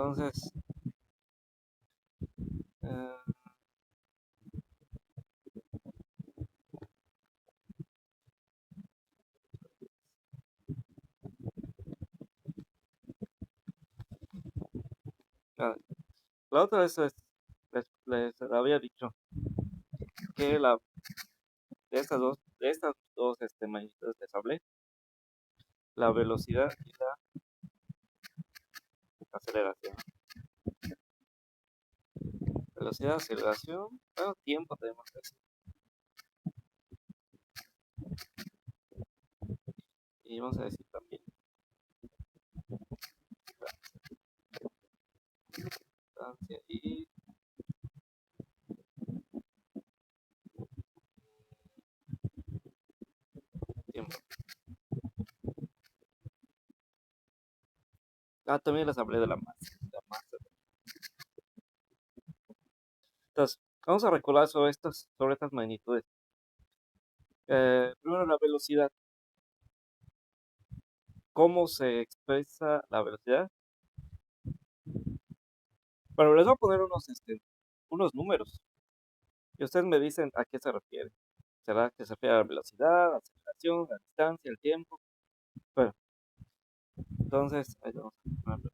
Entonces, eh, la, la otra vez les había dicho que de estas dos magnitudes les hablé, la velocidad y la aceleración. Velocidad, aceleración, bueno, tiempo tenemos que decir. Y vamos a decir también distancia y tiempo. También les hablé de la masa. Entonces, vamos a recordar sobre estas magnitudes. Primero la velocidad. ¿Cómo se expresa la velocidad? Bueno, les voy a poner unos números. Y ustedes me dicen a qué se refiere. ¿Será que se refiere a la velocidad, la aceleración, la distancia, el tiempo? Bueno, entonces, ahí vamos a ponerlo.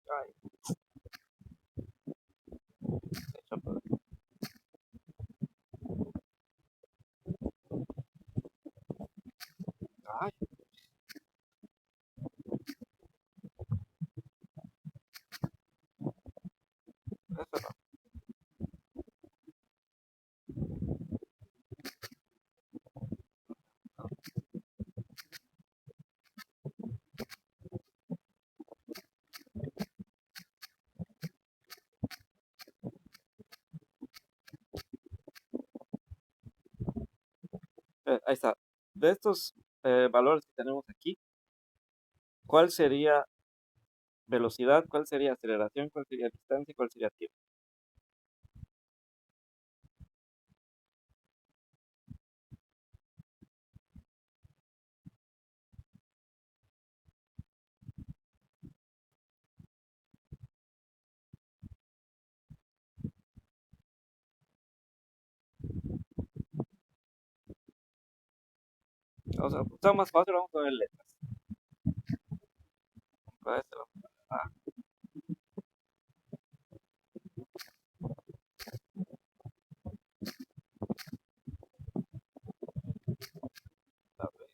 Ay, se echó a perder. Ay, eso no. Ahí está. De estos valores que tenemos aquí, ¿cuál sería velocidad? ¿Cuál sería aceleración? ¿Cuál sería distancia? ¿Cuál sería tiempo? O sea, está más fácil, vamos a ver letras. Para esto, ah, a ver,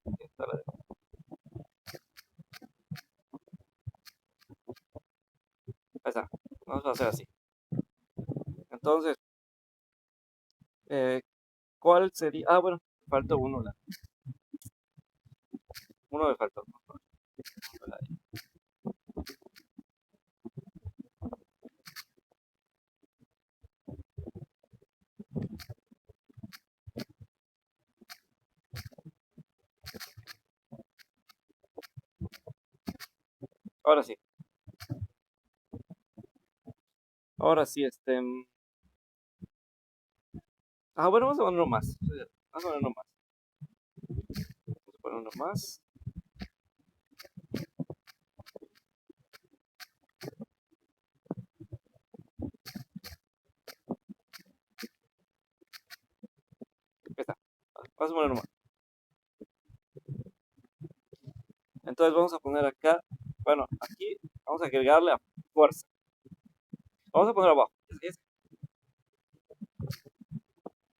aquí está ahí está. Vamos a hacer así. Entonces, eh, ¿cuál sería? Ah, bueno, falta uno. Uno me faltó. Ahora sí. Ahora sí, bueno, vamos a poner uno más. Vamos a poner uno más. Vamos a poner uno más. Ahí está. Vamos a poner uno más. Entonces vamos a poner acá. Bueno, aquí vamos a agregarle a fuerza. Vamos a poner abajo. Es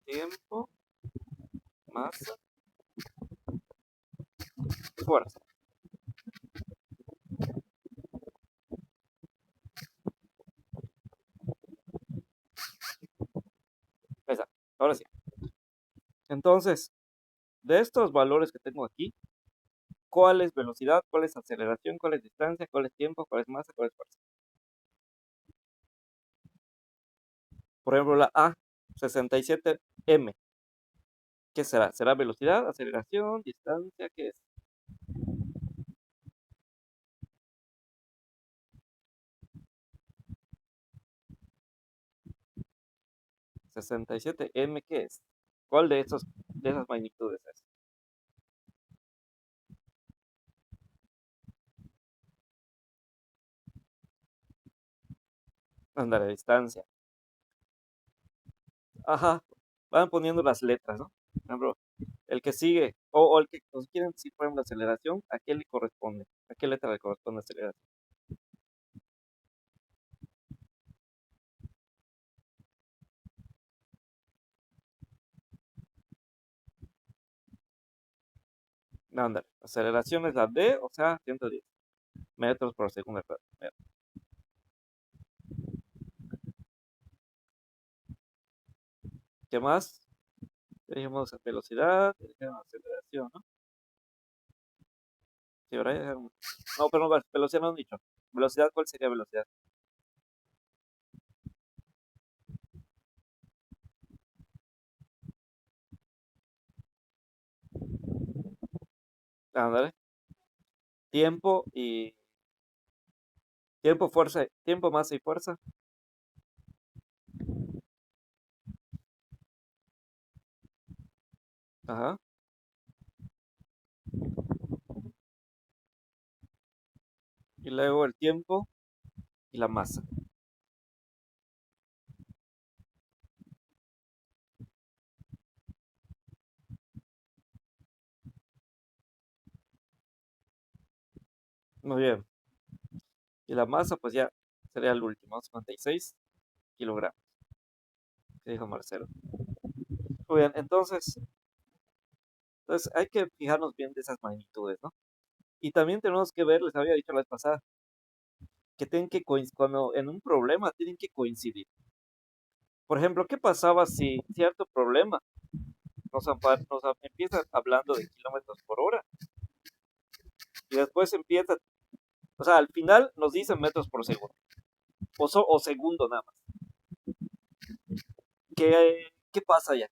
tiempo, masa, fuerza. Ahí está. Ahora sí. Entonces, de estos valores que tengo aquí, ¿cuál es velocidad? ¿Cuál es aceleración? ¿Cuál es distancia? ¿Cuál es tiempo? ¿Cuál es masa? ¿Cuál es fuerza? Por ejemplo, la A, 67m. ¿Qué será? ¿Será velocidad, aceleración, distancia? ¿Qué es? 67m, ¿qué es? ¿Cuál de esas magnitudes es? Anda, la distancia. Ajá, van poniendo las letras, ¿no? Por ejemplo, el que sigue, o el que nos quieren decir, por ejemplo, la aceleración, ¿a qué le corresponde? ¿A qué letra le corresponde aceleración? No, anda, aceleración es la D, o sea, 110 metros por segundo. ¿Qué más? Dijimos velocidad, dijimos aceleración, ¿no? Sí, ahora ya no, pero no, velocidad no han dicho. Velocidad, ¿cuál sería velocidad? Ándale. Tiempo y tiempo, fuerza, tiempo, masa y fuerza. Ajá. Y luego el tiempo y la masa. Muy bien. Y la masa, pues ya sería el último, 56 kilogramos, que dijo Marcelo. Muy bien, entonces hay que fijarnos bien de esas magnitudes, ¿no? Y también tenemos que ver, les había dicho la vez pasada, que tienen que cuando en un problema tienen que coincidir. Por ejemplo, ¿qué pasaba si cierto problema empieza hablando de kilómetros por hora y después empieza, o sea, al final nos dicen metros por segundo o segundo nada más? ¿Qué pasa ya?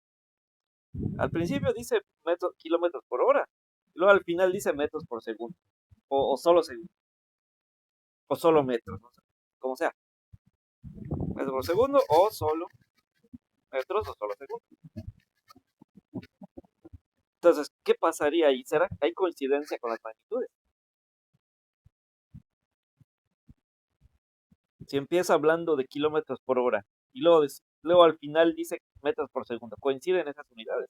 Al principio dice kilómetros por hora, luego al final dice metros por segundo o solo segundo o solo metros, no sé, como sea, metros por segundo o solo metros o solo segundos. Entonces, ¿qué pasaría ahí? ¿Será que hay coincidencia con las magnitudes? Si empieza hablando de kilómetros por hora y luego al final dice metros por segundo, ¿coinciden esas unidades?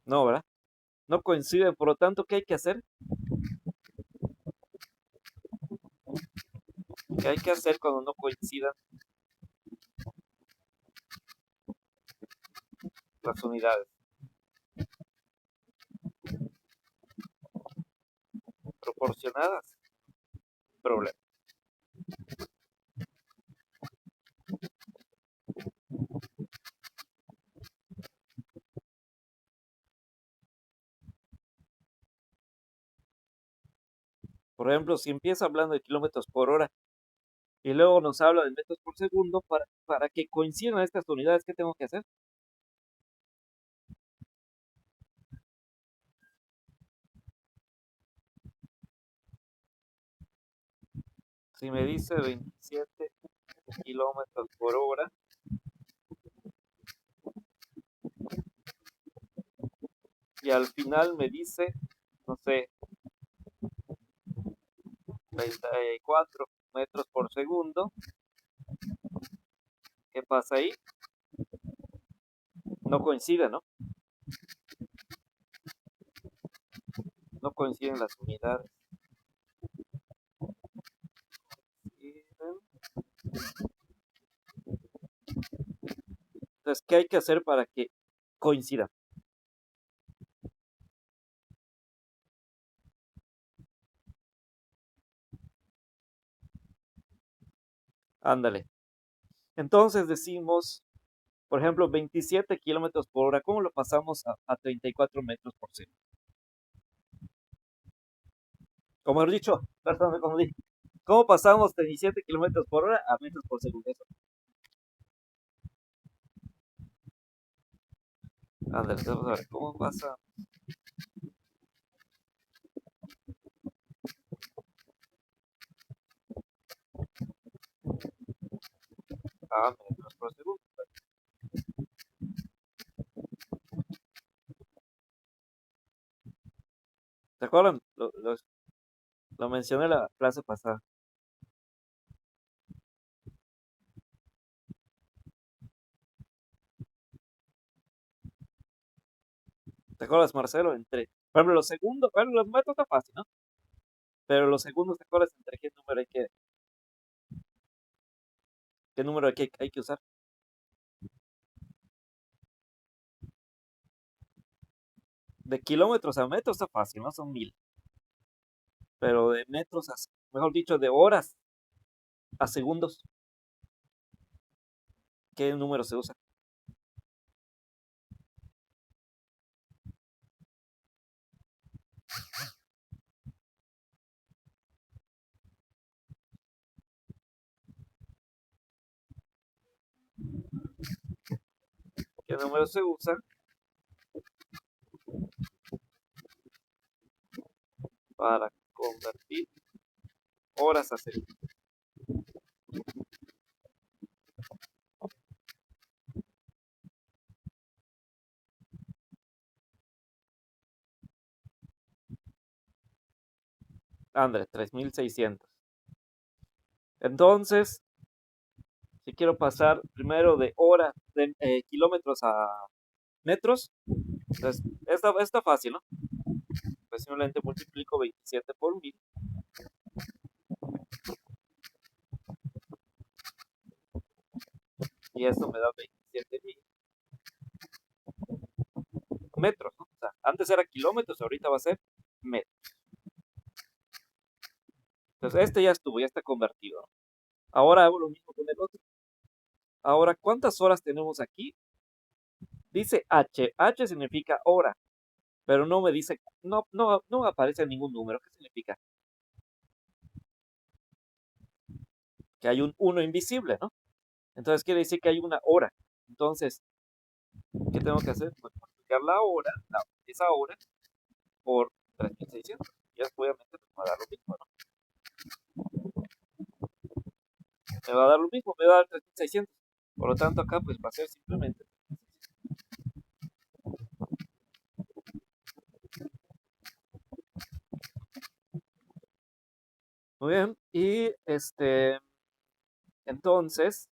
No, ¿verdad? No coinciden, por lo tanto, ¿qué hay que hacer? ¿Qué hay que hacer cuando no coincidan las unidades proporcionadas? Problema. Por ejemplo, si empieza hablando de kilómetros por hora y luego nos habla de metros por segundo, para que coincidan estas unidades, ¿qué tengo que hacer? Si me dice 27 kilómetros por hora y al final me dice, no sé, 34 metros por segundo, ¿qué pasa ahí? No coincide, ¿no? No coinciden las unidades. Entonces, ¿qué hay que hacer para que coincida? Ándale. Entonces decimos, por ejemplo, 27 kilómetros por hora. ¿Cómo lo pasamos a 34 metros por segundo? Como he dicho, perdón, como dije, ¿cómo pasamos de 17 kilómetros por hora a metros por segundo? Eso. A ver, vamos a ver, ¿cómo pasa? A metros por segundo. ¿Se acuerdan? Lo mencioné la clase pasada. ¿Te acuerdas, Marcelo? Por ejemplo, los segundos, bueno, los metros está fácil, ¿no? Pero los segundos, ¿te acuerdas entre qué número hay que usar? De kilómetros a metros está fácil, ¿no? Son 1000. Pero de metros a, mejor dicho, de horas a segundos, ¿qué número se usa? ¿Qué número se usa para convertir horas a segundos? Andrés, 3600. Entonces, si quiero pasar primero de horas, de kilómetros a metros, entonces, está fácil, ¿no? Pues simplemente multiplico 27 por 1000 y esto me da 27.000 metros, ¿no? O sea, antes era kilómetros, ahorita va a ser metros. Entonces, este ya estuvo, ya está convertido, ¿no? Ahora hago lo mismo con el otro. Ahora, ¿cuántas horas tenemos aquí? Dice H. H significa hora, pero no me dice, no aparece ningún número. ¿Qué significa? Que hay un 1 invisible, ¿no? Entonces quiere decir que hay una hora. Entonces, ¿qué tengo que hacer? Pues multiplicar la hora, esa hora, por 3600. Y obviamente me va a dar lo mismo, ¿no? Me va a dar lo mismo, me va a dar 3600. Por lo tanto, acá pues va a ser simplemente. Muy bien. Y entonces,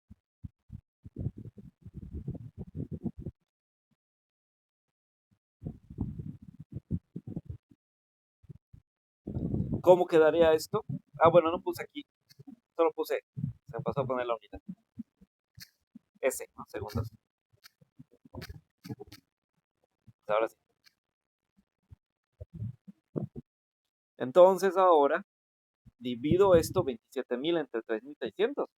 ¿cómo quedaría esto? Ah, bueno, no puse aquí, solo puse, se me pasó a poner la unidad. S, ¿no? Segundos. Ahora sí. Entonces ahora divido esto 27.000 entre 3600.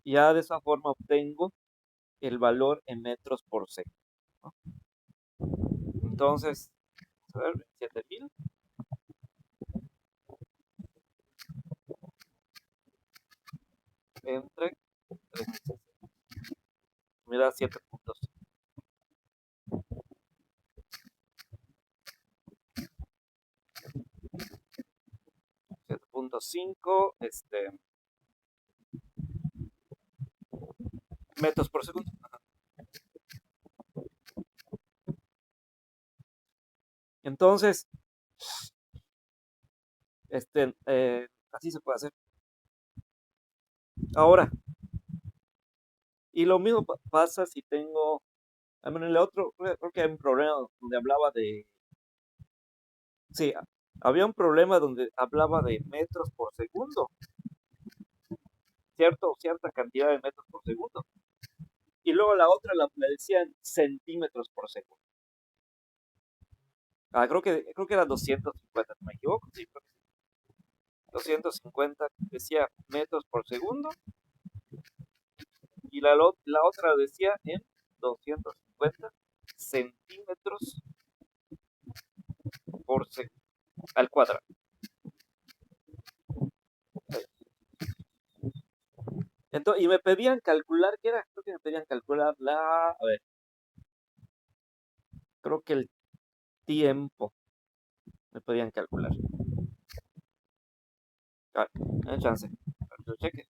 Y ya de esa forma obtengo el valor en metros por segundo, ¿no? Entonces, a ver, 27.000 entre 3600. Me da 7 puntos. 7.5 metros por segundo. Entonces, así se puede hacer. Ahora, y lo mismo pasa si tengo, en el otro, creo que hay un problema donde hablaba de, sí, había un problema donde hablaba de metros por segundo, cierta cantidad de metros por segundo. Y luego la otra la decían centímetros por segundo. Creo que era 250, no me equivoco, sí, 250 decía metros por segundo Y la otra decía en 250 centímetros por segundo al cuadrado. Entonces, y me pedían calcular, ¿qué era? Creo que me pedían calcular a ver, creo que el tiempo me pedían calcular. A ver, dame chance. Lo cheque.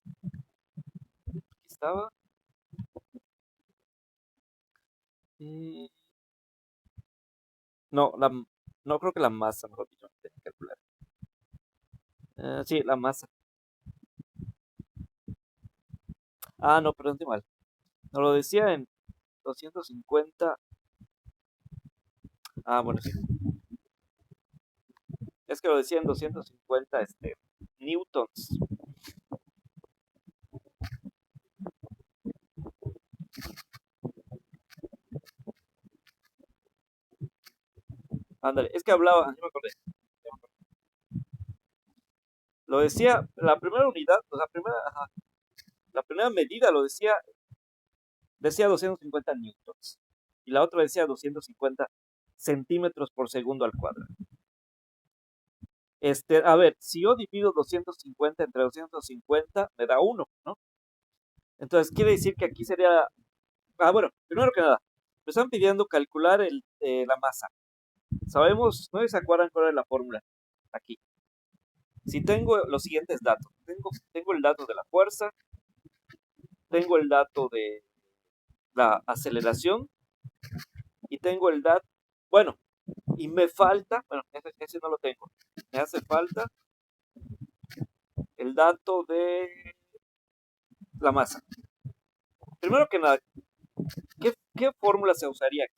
Aquí estaba. Y... No, no creo que la masa, mejor dicho, me tenía que calcular. Sí, la masa. Ah, no, perdón, estoy mal. No lo decía en 250. Ah, bueno, sí. Es que lo decía en 250 newtons. Ándale, es que hablaba, ya me acordé. Lo decía, la primera unidad, o ajá, la primera medida lo decía 250 newtons. Y la otra decía 250 centímetros por segundo al cuadrado. A ver, si yo divido 250 entre 250, me da 1, ¿no? Entonces, quiere decir que aquí sería... Ah, bueno, primero que nada, me están pidiendo calcular la masa. Sabemos, no se acuerdan cuál es la fórmula aquí. Si tengo los siguientes datos, tengo el dato de la fuerza, tengo el dato de la aceleración y tengo el dato, bueno, y me falta, bueno, ese no lo tengo, me hace falta el dato de la masa. Primero que nada, ¿qué fórmula se usaría aquí?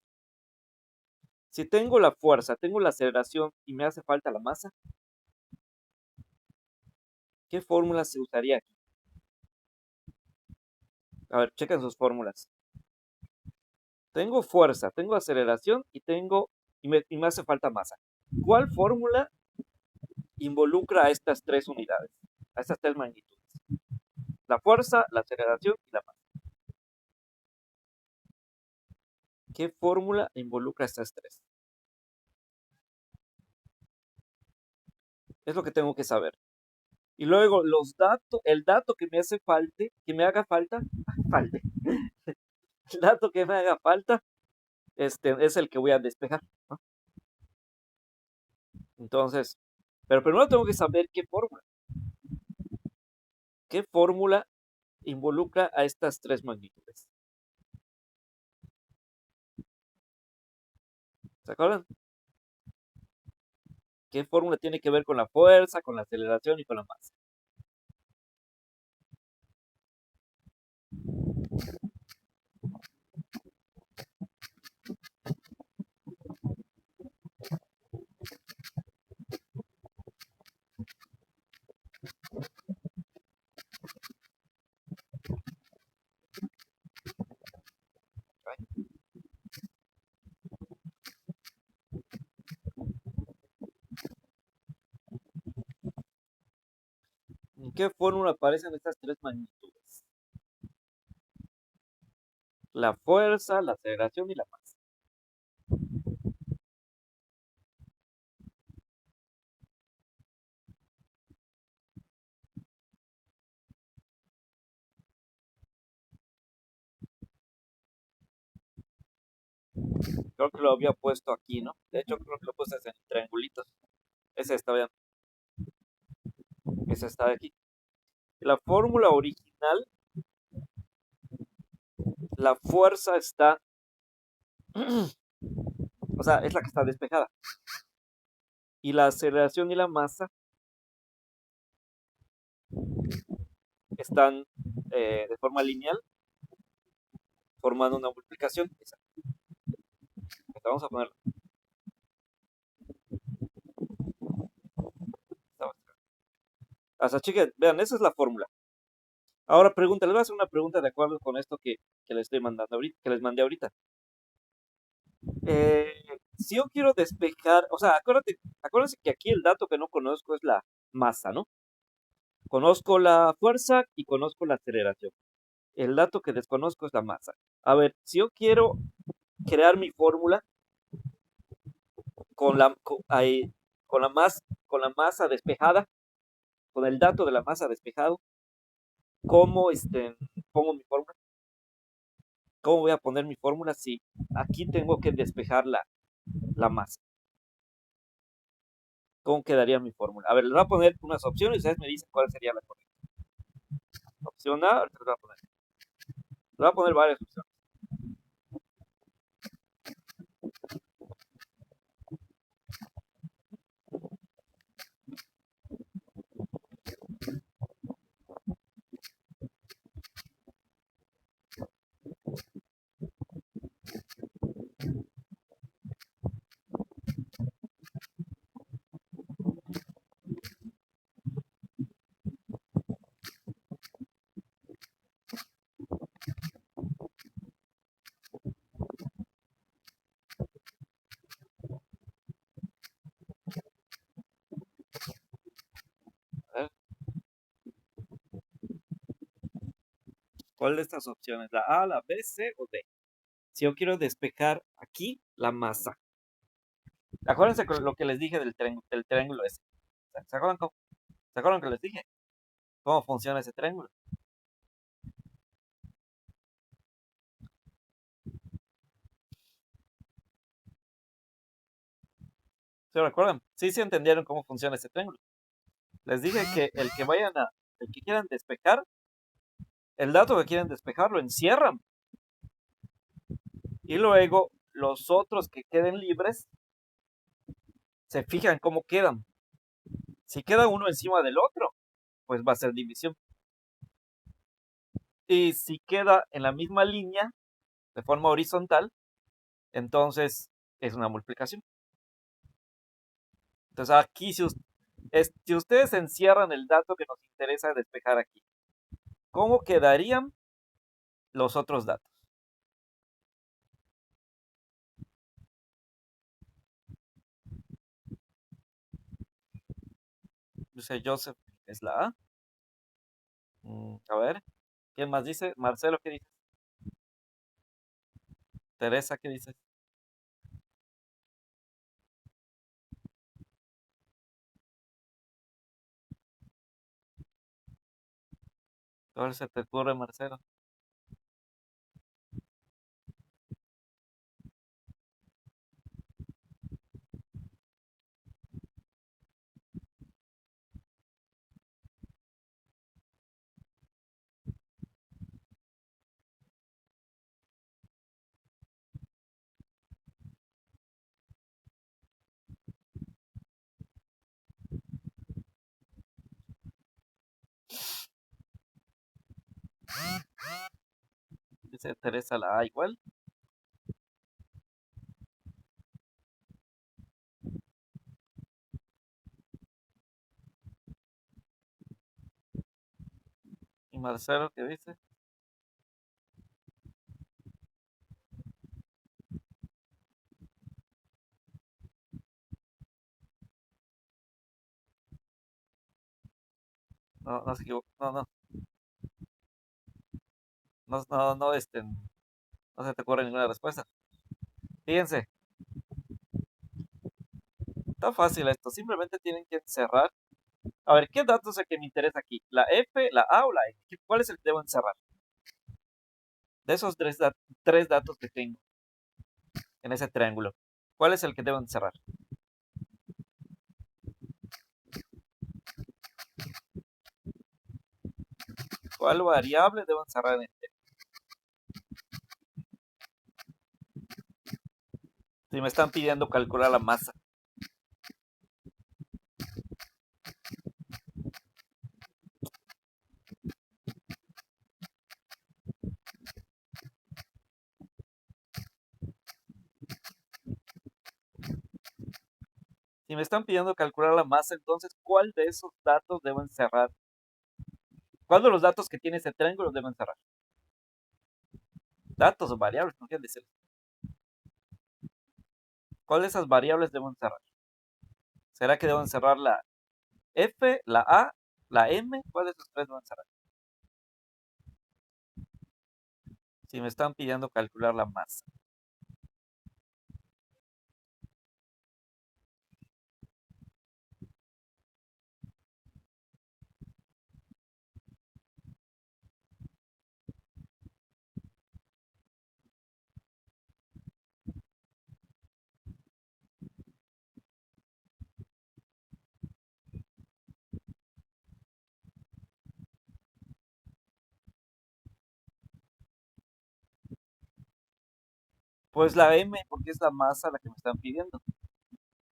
Si tengo la fuerza, tengo la aceleración y me hace falta la masa, ¿qué fórmula se usaría aquí? A ver, chequen sus fórmulas. Tengo fuerza, tengo aceleración y me hace falta masa. ¿Cuál fórmula involucra a estas tres unidades, a estas tres magnitudes? La fuerza, la aceleración y la masa. ¿Qué fórmula involucra a estas tres? Es lo que tengo que saber. Y luego el dato que me hace falta, que me haga falta, falte. El dato que me haga falta, es el que voy a despejar, ¿no? Entonces, pero primero tengo que saber qué fórmula involucra a estas tres magnitudes. ¿Se acuerdan? ¿Qué fórmula tiene que ver con la fuerza, con la aceleración y con la masa? ¿En qué fórmula aparecen estas tres magnitudes? La fuerza, la aceleración y la masa. Creo que lo había puesto aquí, ¿no? De hecho, creo que lo puse en triangulitos. Ese está bien. Ese está aquí. La fórmula original, la fuerza está, o sea, es la que está despejada. Y la aceleración y la masa están de forma lineal, formando una multiplicación. Esa. Vamos a ponerla. Hasta chicas, vean, esa es la fórmula. Ahora pregunta, les voy a hacer una pregunta de acuerdo con esto que les estoy mandando ahorita, que les mandé ahorita. Eh, si yo quiero despejar, o sea, acuérdense que aquí el dato que no conozco es la masa, ¿no? Conozco la fuerza y conozco la aceleración. El dato que desconozco es la masa. A ver, si yo quiero crear mi fórmula con con la masa despejada, con el dato de la masa despejado, ¿cómo pongo mi fórmula? ¿Cómo voy a poner mi fórmula si aquí tengo que despejar la masa? ¿Cómo quedaría mi fórmula? A ver, les voy a poner unas opciones y ustedes me dicen cuál sería la correcta. Opción A, ahorita les voy a poner varias opciones. A ver, ¿cuál de estas opciones? ¿La A, la B, C o D? Si yo quiero despejar aquí la masa. Acuérdense con lo que les dije del triángulo ese. ¿Se acuerdan que les dije? ¿Cómo funciona ese triángulo? ¿Se recuerdan? Sí, sí entendieron cómo funciona ese triángulo. Les dije que el que quieran despejar, el dato que quieren despejar lo encierran y luego los otros que queden libres se fijan cómo quedan. Si queda uno encima del otro, pues va a ser división. Y si queda en la misma línea, de forma horizontal, entonces es una multiplicación. Entonces aquí, si ustedes encierran el dato que nos interesa despejar aquí, ¿cómo quedarían los otros datos? Dice Joseph, es la A. A ver, ¿quién más dice? Marcelo, ¿qué dice? Teresa, ¿qué dice? ¿Cuál se te ocurre, Marcelo? Dice Teresa la A igual. ¿Y Marcelo qué dice? No, no se equivocó. No, no, no, no, no, no se te ocurre ninguna respuesta. Fíjense, está fácil esto. Simplemente tienen que encerrar. A ver, ¿qué datos es el que me interesa aquí? ¿La F, la A o la E? ¿Cuál es el que debo encerrar? De esos tres datos que tengo en ese triángulo, ¿cuál es el que debo encerrar? ¿Cuál variable debo encerrar en este? Si me están pidiendo calcular la masa. Si me están pidiendo calcular la masa, entonces, ¿cuál de esos datos debo encerrar? ¿Cuál de los datos que tiene ese triángulo debo encerrar? Datos o variables, no quieren decir. ¿Cuál de esas variables debo encerrar? ¿Será que debo encerrar la F, la A, la M? ¿Cuál de esos tres debo encerrar? Si me están pidiendo calcular la masa. Pues la M, porque es la masa la que me están pidiendo.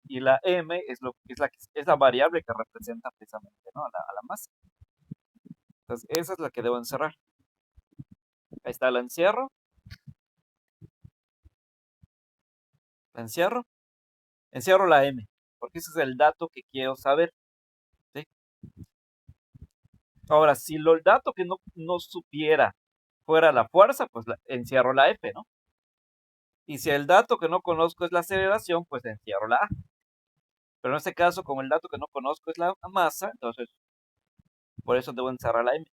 Y la M es la variable que representa precisamente, ¿no? A la masa. Entonces, esa es la que debo encerrar. Ahí está, la encierro. La encierro. Encierro la M, porque ese es el dato que quiero saber. ¿Sí? Ahora, si el dato que no supiera fuera la fuerza, pues encierro la F, ¿no? Y si el dato que no conozco es la aceleración, pues encierro la A. Pero en este caso, como el dato que no conozco es la masa, entonces por eso debo encerrar la M.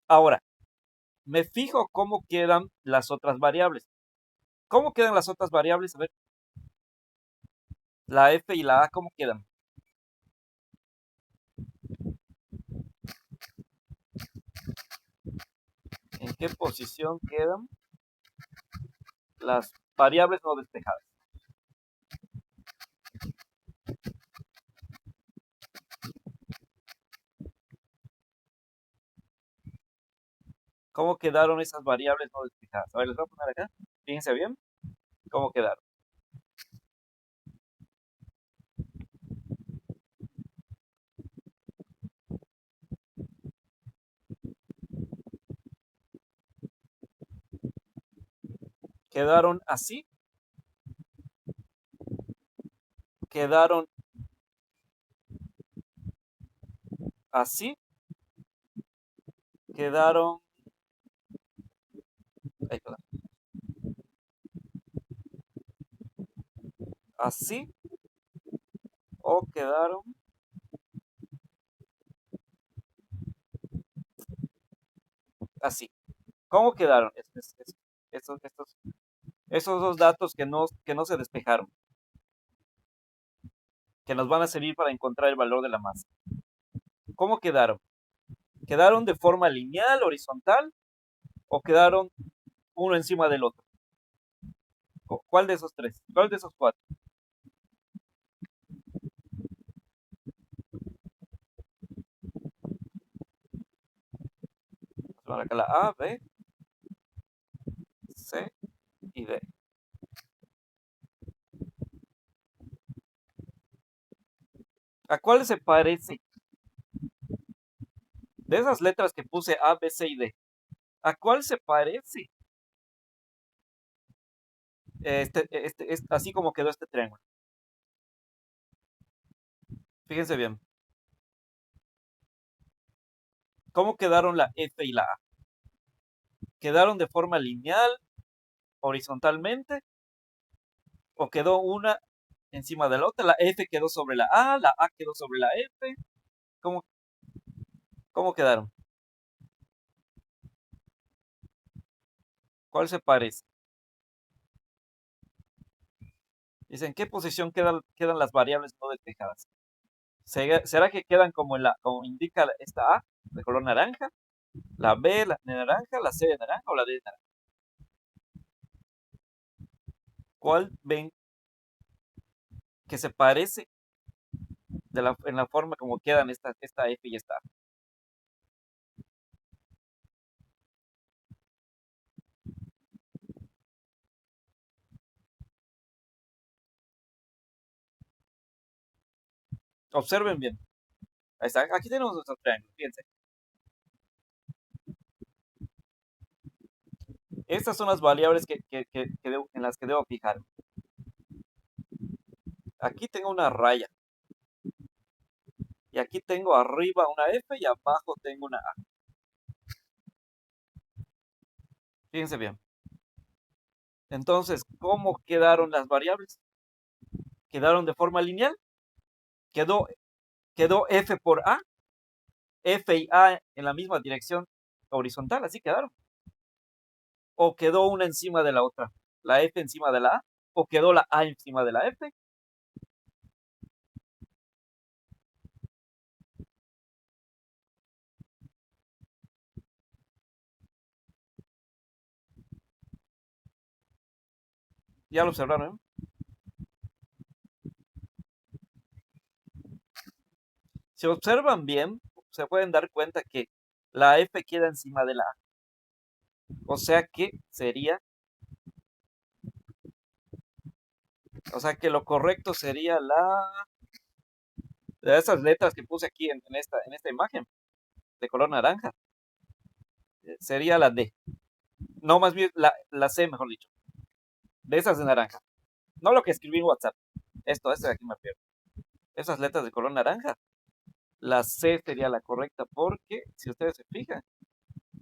Ahora, me fijo cómo quedan las otras variables. ¿Cómo quedan las otras variables? A ver, la F y la A, ¿cómo quedan? ¿En qué posición quedan las variables no despejadas? ¿Cómo quedaron esas variables no despejadas? A ver, les voy a poner acá. Fíjense bien cómo quedaron. Quedaron así, quedaron así, quedaron, ay, perdón, así o quedaron así. ¿Cómo quedaron esos dos datos que no se despejaron, que nos van a servir para encontrar el valor de la masa? ¿Cómo quedaron? ¿Quedaron de forma lineal, horizontal o quedaron uno encima del otro? ¿Cuál de esos tres? ¿Cuál de esos cuatro? Vamos a acá la A, B, C y D. ¿A cuál se parece? De esas letras que puse A, B, C y D, ¿a cuál se parece? Así como quedó este triángulo. Fíjense bien. ¿Cómo quedaron la F y la A? ¿Quedaron de forma lineal, horizontalmente? ¿O quedó una encima de la otra? La F quedó sobre la A quedó sobre la F. ¿Cómo, cómo quedaron? ¿Cuál se parece? Dice, ¿en qué posición quedan las variables no despejadas? ¿Será que quedan como indica esta A, de color naranja? ¿La B de naranja, la C de naranja o la D de naranja? ¿Cuál ven que se parece en la forma como quedan esta F y esta A? Observen bien. Ahí está. Aquí tenemos nuestro triángulo. Fíjense. Estas son las variables en las que debo fijar. Aquí tengo una raya. Y aquí tengo arriba una F y abajo tengo una A. Fíjense bien. Entonces, ¿cómo quedaron las variables? ¿Quedaron de forma lineal? ¿Quedó F por A? F y A en la misma dirección. horizontal, así quedaron. O quedó una encima de la otra, la F encima de la A, o quedó la A encima de la F. Ya lo observaron, ¿eh? Si observan bien, se pueden dar cuenta que la F queda encima de la A. O sea que sería, o sea que lo correcto sería de esas letras que puse aquí en esta imagen de color naranja, sería la D. No, más bien la C, mejor dicho. De esas de naranja. No lo que escribí en WhatsApp. Esto de aquí me pierdo. Esas letras de color naranja. La C sería la correcta porque, si ustedes se fijan,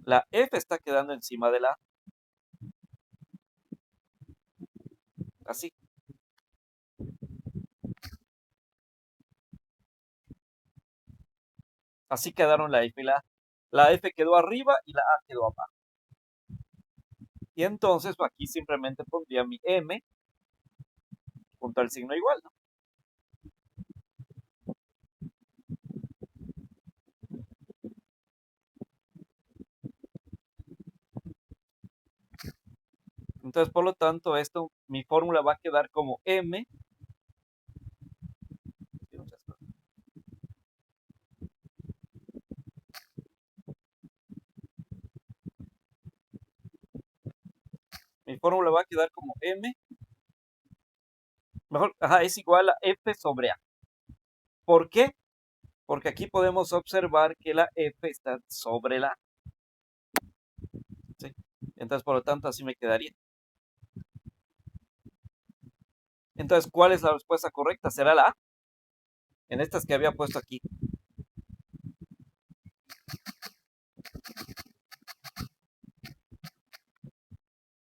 la F está quedando encima de la A. Así. Así quedaron la F y la A. La F quedó arriba y la A quedó abajo. Y entonces aquí simplemente pondría mi M junto al signo igual, ¿no? Entonces, por lo tanto, mi fórmula va a quedar como M. Mi fórmula va a quedar como M. Mejor, ajá, es igual a F sobre A. ¿Por qué? Porque aquí podemos observar que la F está sobre la A. ¿Sí? Entonces, por lo tanto, así me quedaría. Entonces, ¿cuál es la respuesta correcta? ¿Será la A? En estas que había puesto aquí.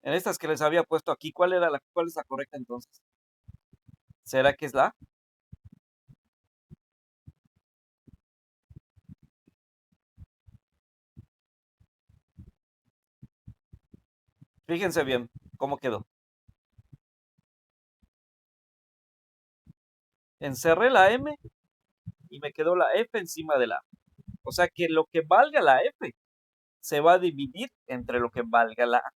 En estas que les había puesto aquí, ¿cuál es la correcta entonces? ¿Será que es la A? Fíjense bien cómo quedó. Encerré la M y me quedó la F encima de la A. O sea que lo que valga la F se va a dividir entre lo que valga la A.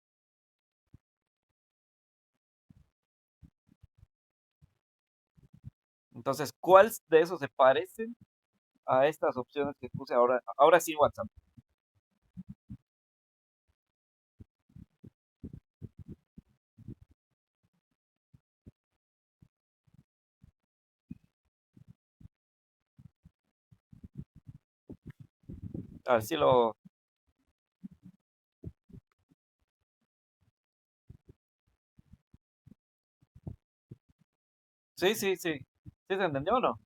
Entonces, ¿cuál de esos se parecen a estas opciones que puse ahora sí en WhatsApp? A ver si lo... Sí, sí, sí. ¿Sí se entendió o no?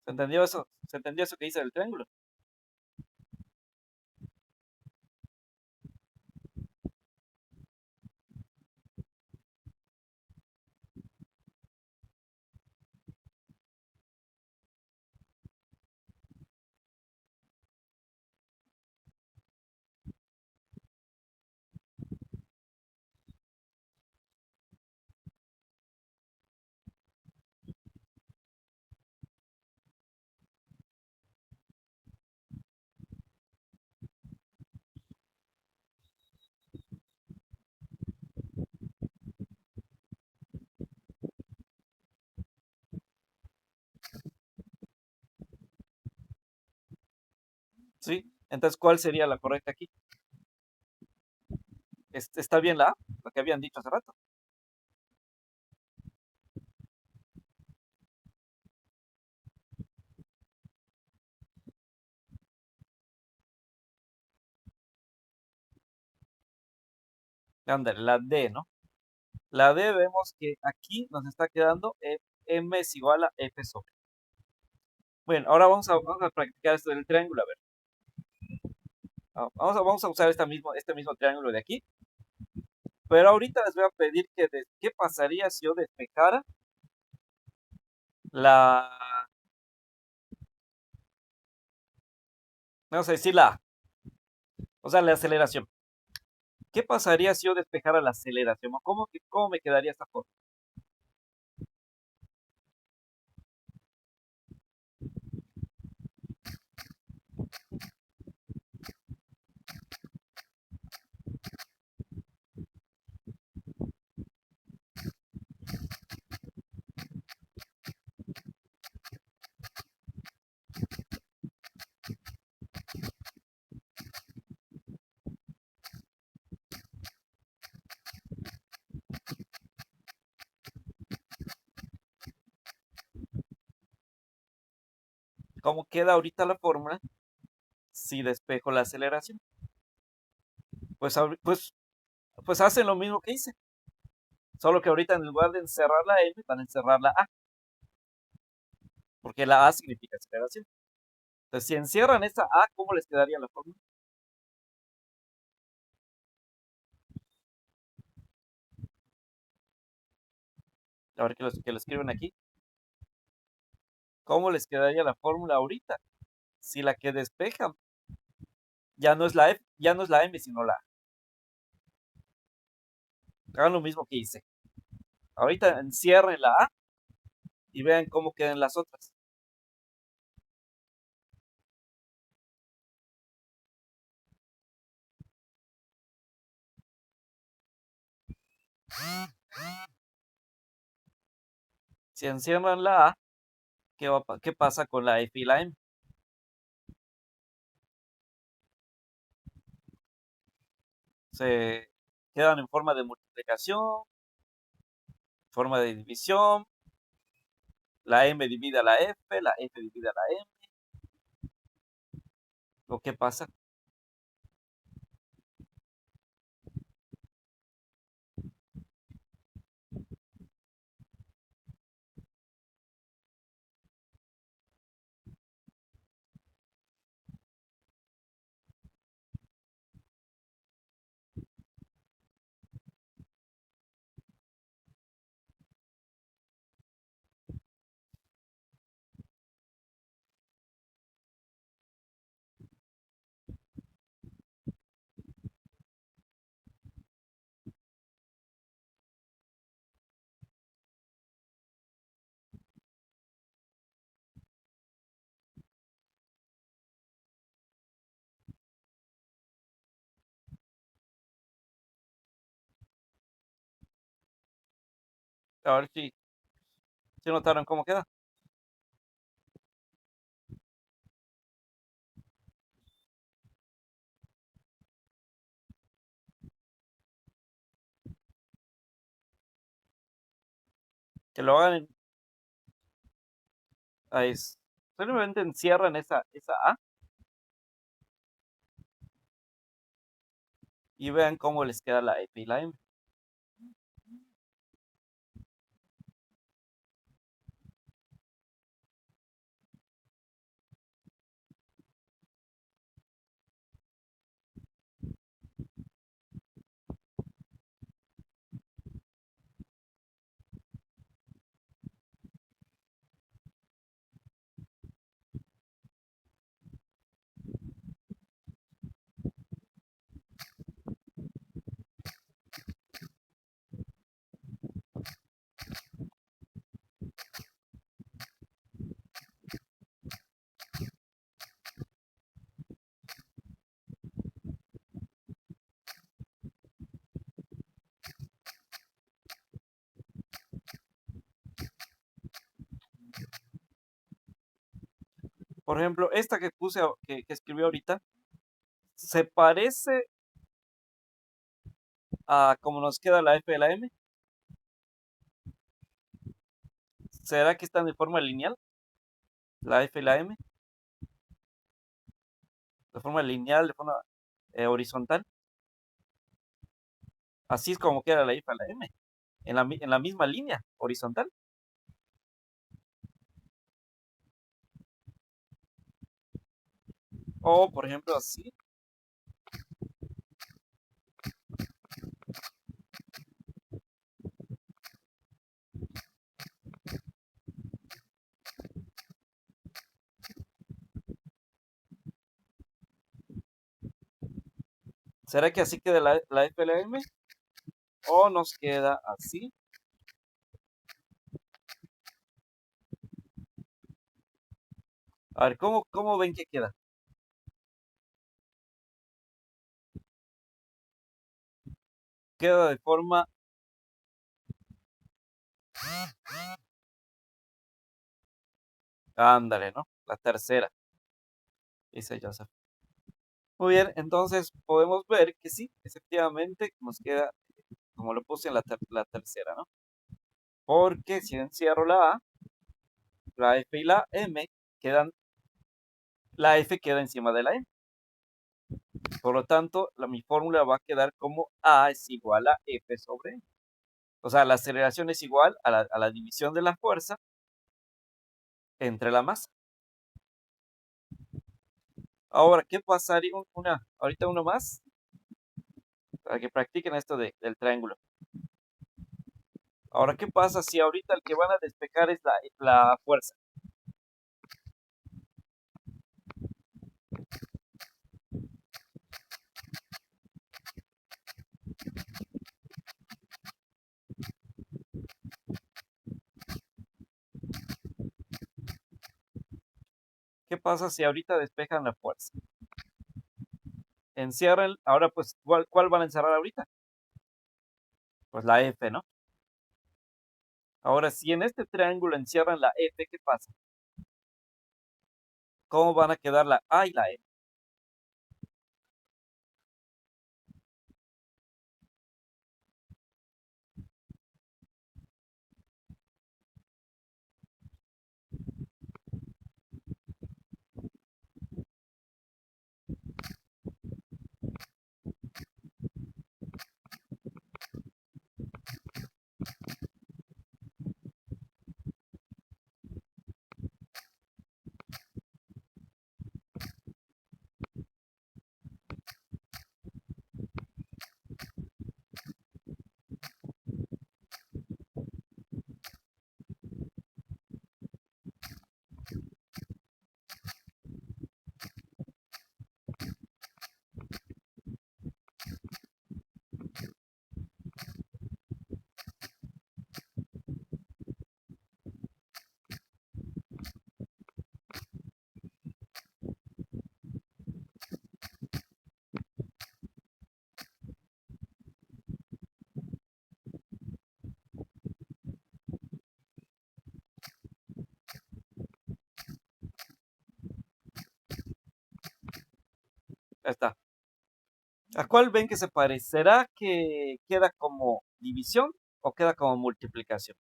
¿Se entendió eso? ¿Se entendió eso que hice del triángulo? Sí. Entonces, ¿cuál sería la correcta aquí? ¿Está bien la A? Lo que habían dicho hace rato. Ándale, la D, ¿no? La D vemos que aquí nos está quedando M es igual a F sobre. Bueno, ahora vamos a practicar esto del triángulo. A ver, vamos a usar este mismo triángulo de aquí. Pero ahorita les voy a pedir ¿qué pasaría si yo despejara la, Vamos a decir la A, o sea, la aceleración. ¿Qué pasaría si yo despejara la aceleración? ¿Cómo me quedaría esta forma? ¿Cómo queda ahorita la fórmula si despejo la aceleración? Pues, pues hacen lo mismo que hice, solo que ahorita en lugar de encerrar la M, van a encerrar la A, porque la A significa aceleración. Entonces, si encierran esa A, ¿cómo les quedaría la fórmula? A ver que lo escriben aquí. ¿Cómo les quedaría la fórmula ahorita? Si la que despejan ya no es la F, ya no es la M, sino la A. Hagan lo mismo que hice. Ahorita encierren la A y vean cómo quedan las otras. Si encierran la A, ¿qué pasa con la F y la M? Se quedan en forma de multiplicación, forma de división, la M divide a la F divide a la M. ¿O qué pasa? A ver si notaron cómo queda. Que lo hagan, ahí simplemente encierran esa A y vean cómo les queda la F y la M. Por ejemplo, esta que puse, que escribí ahorita, se parece a cómo nos queda la F y la M. ¿Será que están de forma lineal? La F y la M. De forma lineal, de forma horizontal. Así es como queda la F y la M. En la misma línea horizontal. O, por ejemplo, así. ¿Será que así queda la F y la M? ¿O nos queda así? A ver, ¿cómo ven que queda? Queda de forma, ándale, ¿no? La tercera, dice Joseph. Muy bien, entonces podemos ver que sí, efectivamente nos queda, como lo puse en la tercera, ¿no? Porque si encierro la F y la M, quedan, la F queda encima de la M. Por lo tanto, mi fórmula va a quedar como A es igual a F sobre M. O sea, la aceleración es igual a la división de la fuerza entre la masa. Ahora, ¿qué pasaría? Ahorita uno más, para que practiquen esto del triángulo. Ahora, ¿qué pasa si ahorita el que van a despejar es la fuerza? ¿Qué pasa si ahorita despejan la fuerza? Encierran, ahora pues, ¿cuál van a encerrar ahorita? Pues la F, ¿no? Ahora, si en este triángulo encierran la F, ¿qué pasa? ¿Cómo van a quedar la A y la M? Ya está. ¿A cuál ven que se parece? ¿Será que queda como división o queda como multiplicación?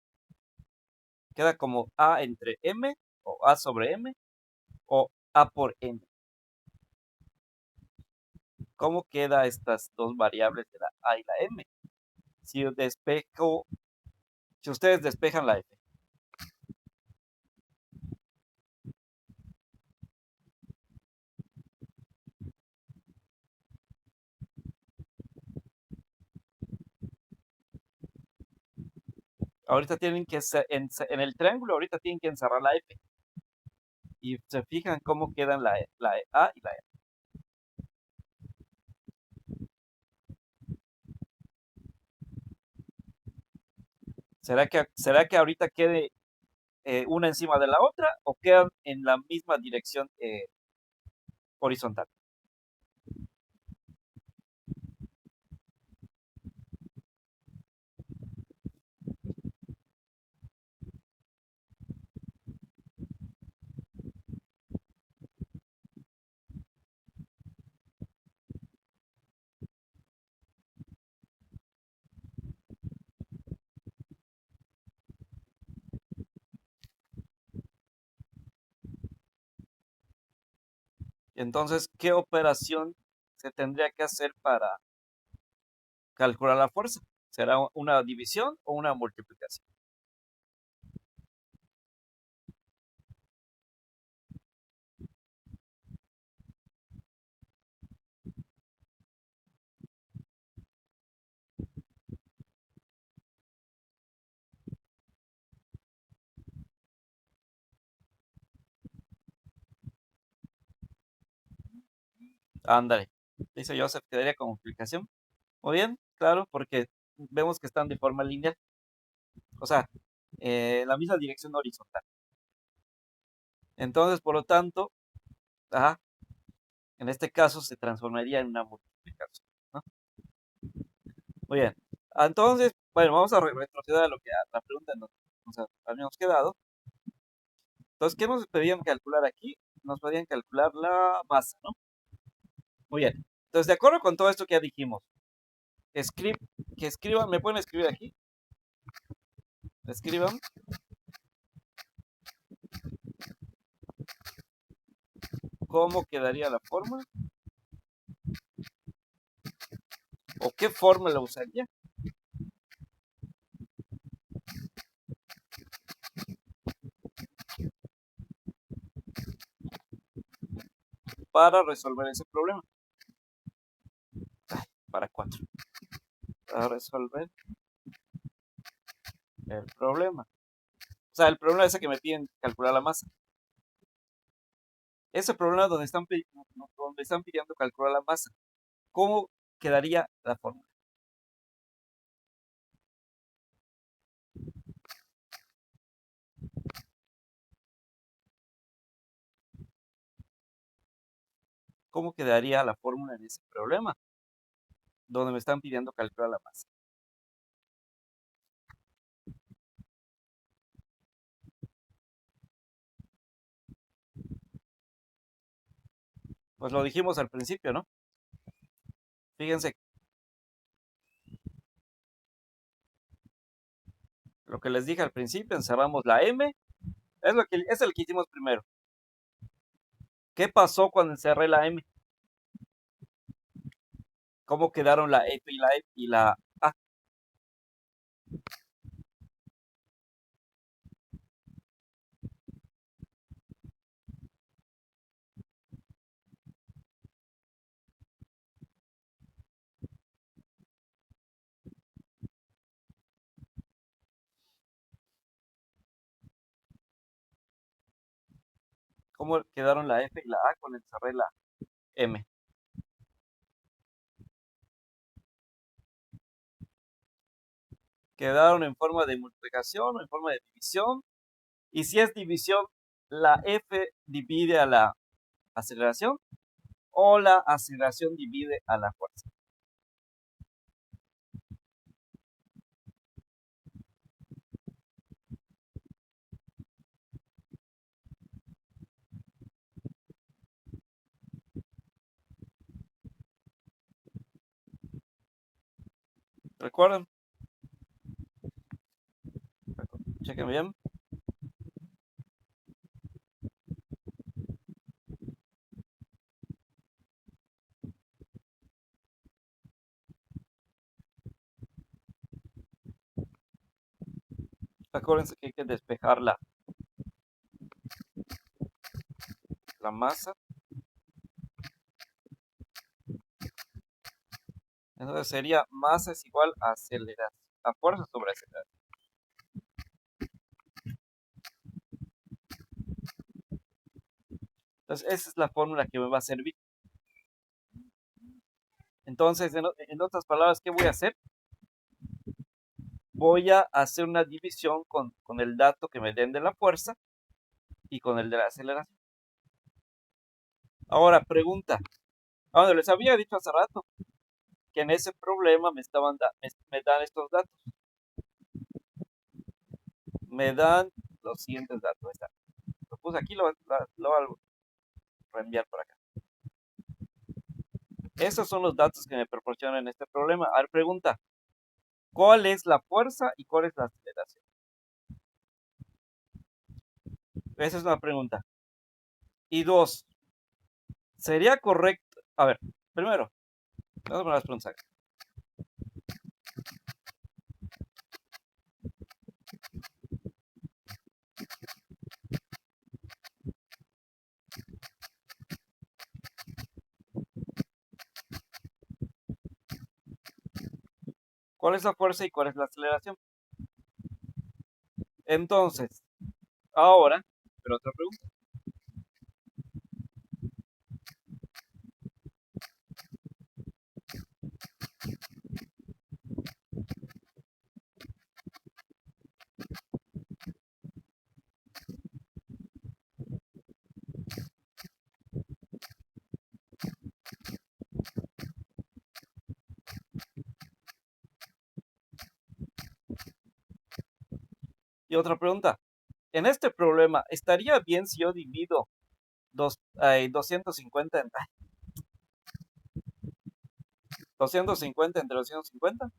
¿Queda como A entre M o A sobre M o A por M? ¿Cómo queda estas dos variables de la A y la M? Si despejo, si ustedes despejan la F. Ahorita tienen que, en el triángulo, ahorita tienen que encerrar la F. Y se fijan cómo quedan la A y la M. ¿Será que ahorita quede una encima de la otra o quedan en la misma dirección horizontal? Entonces, ¿qué operación se tendría que hacer para calcular la fuerza? ¿Será una división o una multiplicación? Ándale. Dice Joseph, quedaría como multiplicación. Muy bien, claro, porque vemos que están de forma lineal. O sea, la misma dirección horizontal. Entonces, por lo tanto, ajá, en este caso se transformaría en una multiplicación, ¿no? Muy bien. Entonces, bueno, vamos a retroceder a lo que a la pregunta nos habíamos quedado. Entonces, ¿qué nos pedían calcular aquí? Nos pedían calcular la masa, ¿no? Muy bien. Entonces, de acuerdo con todo esto que ya dijimos, que escriban, ¿me pueden escribir aquí? Escriban cómo quedaría la forma o qué forma la usaría para resolver ese problema. Para 4. Para resolver el problema. O sea, el problema es que me piden calcular la masa. Ese problema donde están pidiendo calcular la masa. ¿Cómo quedaría la fórmula? ¿Cómo quedaría la fórmula en ese problema? Donde me están pidiendo calcular la masa. Pues lo dijimos al principio, ¿no? Fíjense, lo que les dije al principio, encerramos la M, es el que hicimos primero. ¿Qué pasó cuando encerré la M? ¿Cómo quedaron la F y la A? ¿Cómo quedaron la F y la A cuando encerré la M? Quedaron en forma de multiplicación o en forma de división. Y si es división, la F divide a la aceleración o la aceleración divide a la fuerza. ¿Recuerdan? Chequen bien. Acuérdense que hay que despejar la masa. Entonces sería masa es igual a aceleración, a fuerza sobre aceleración. Entonces esa es la fórmula que me va a servir. Entonces, en otras palabras, ¿qué voy a hacer? Voy a hacer una división con el dato que me den de la fuerza y con el de la aceleración. Ahora, pregunta. Ahora, les había dicho hace rato que en ese problema me dan estos datos. Me dan los siguientes datos. Ahí está. Lo puse aquí, lo voy a reenviar por acá. Esos son los datos que me proporcionan este problema. A ver, pregunta. ¿Cuál es la fuerza y cuál es la aceleración? Esa es una pregunta. Y dos, ¿sería correcto? A ver, primero, vamos a poner las preguntas acá. ¿Cuál es la fuerza y cuál es la aceleración? Entonces, ahora, pero otra pregunta. Y otra pregunta. En este problema, ¿estaría bien si yo divido 250 250 entre 250?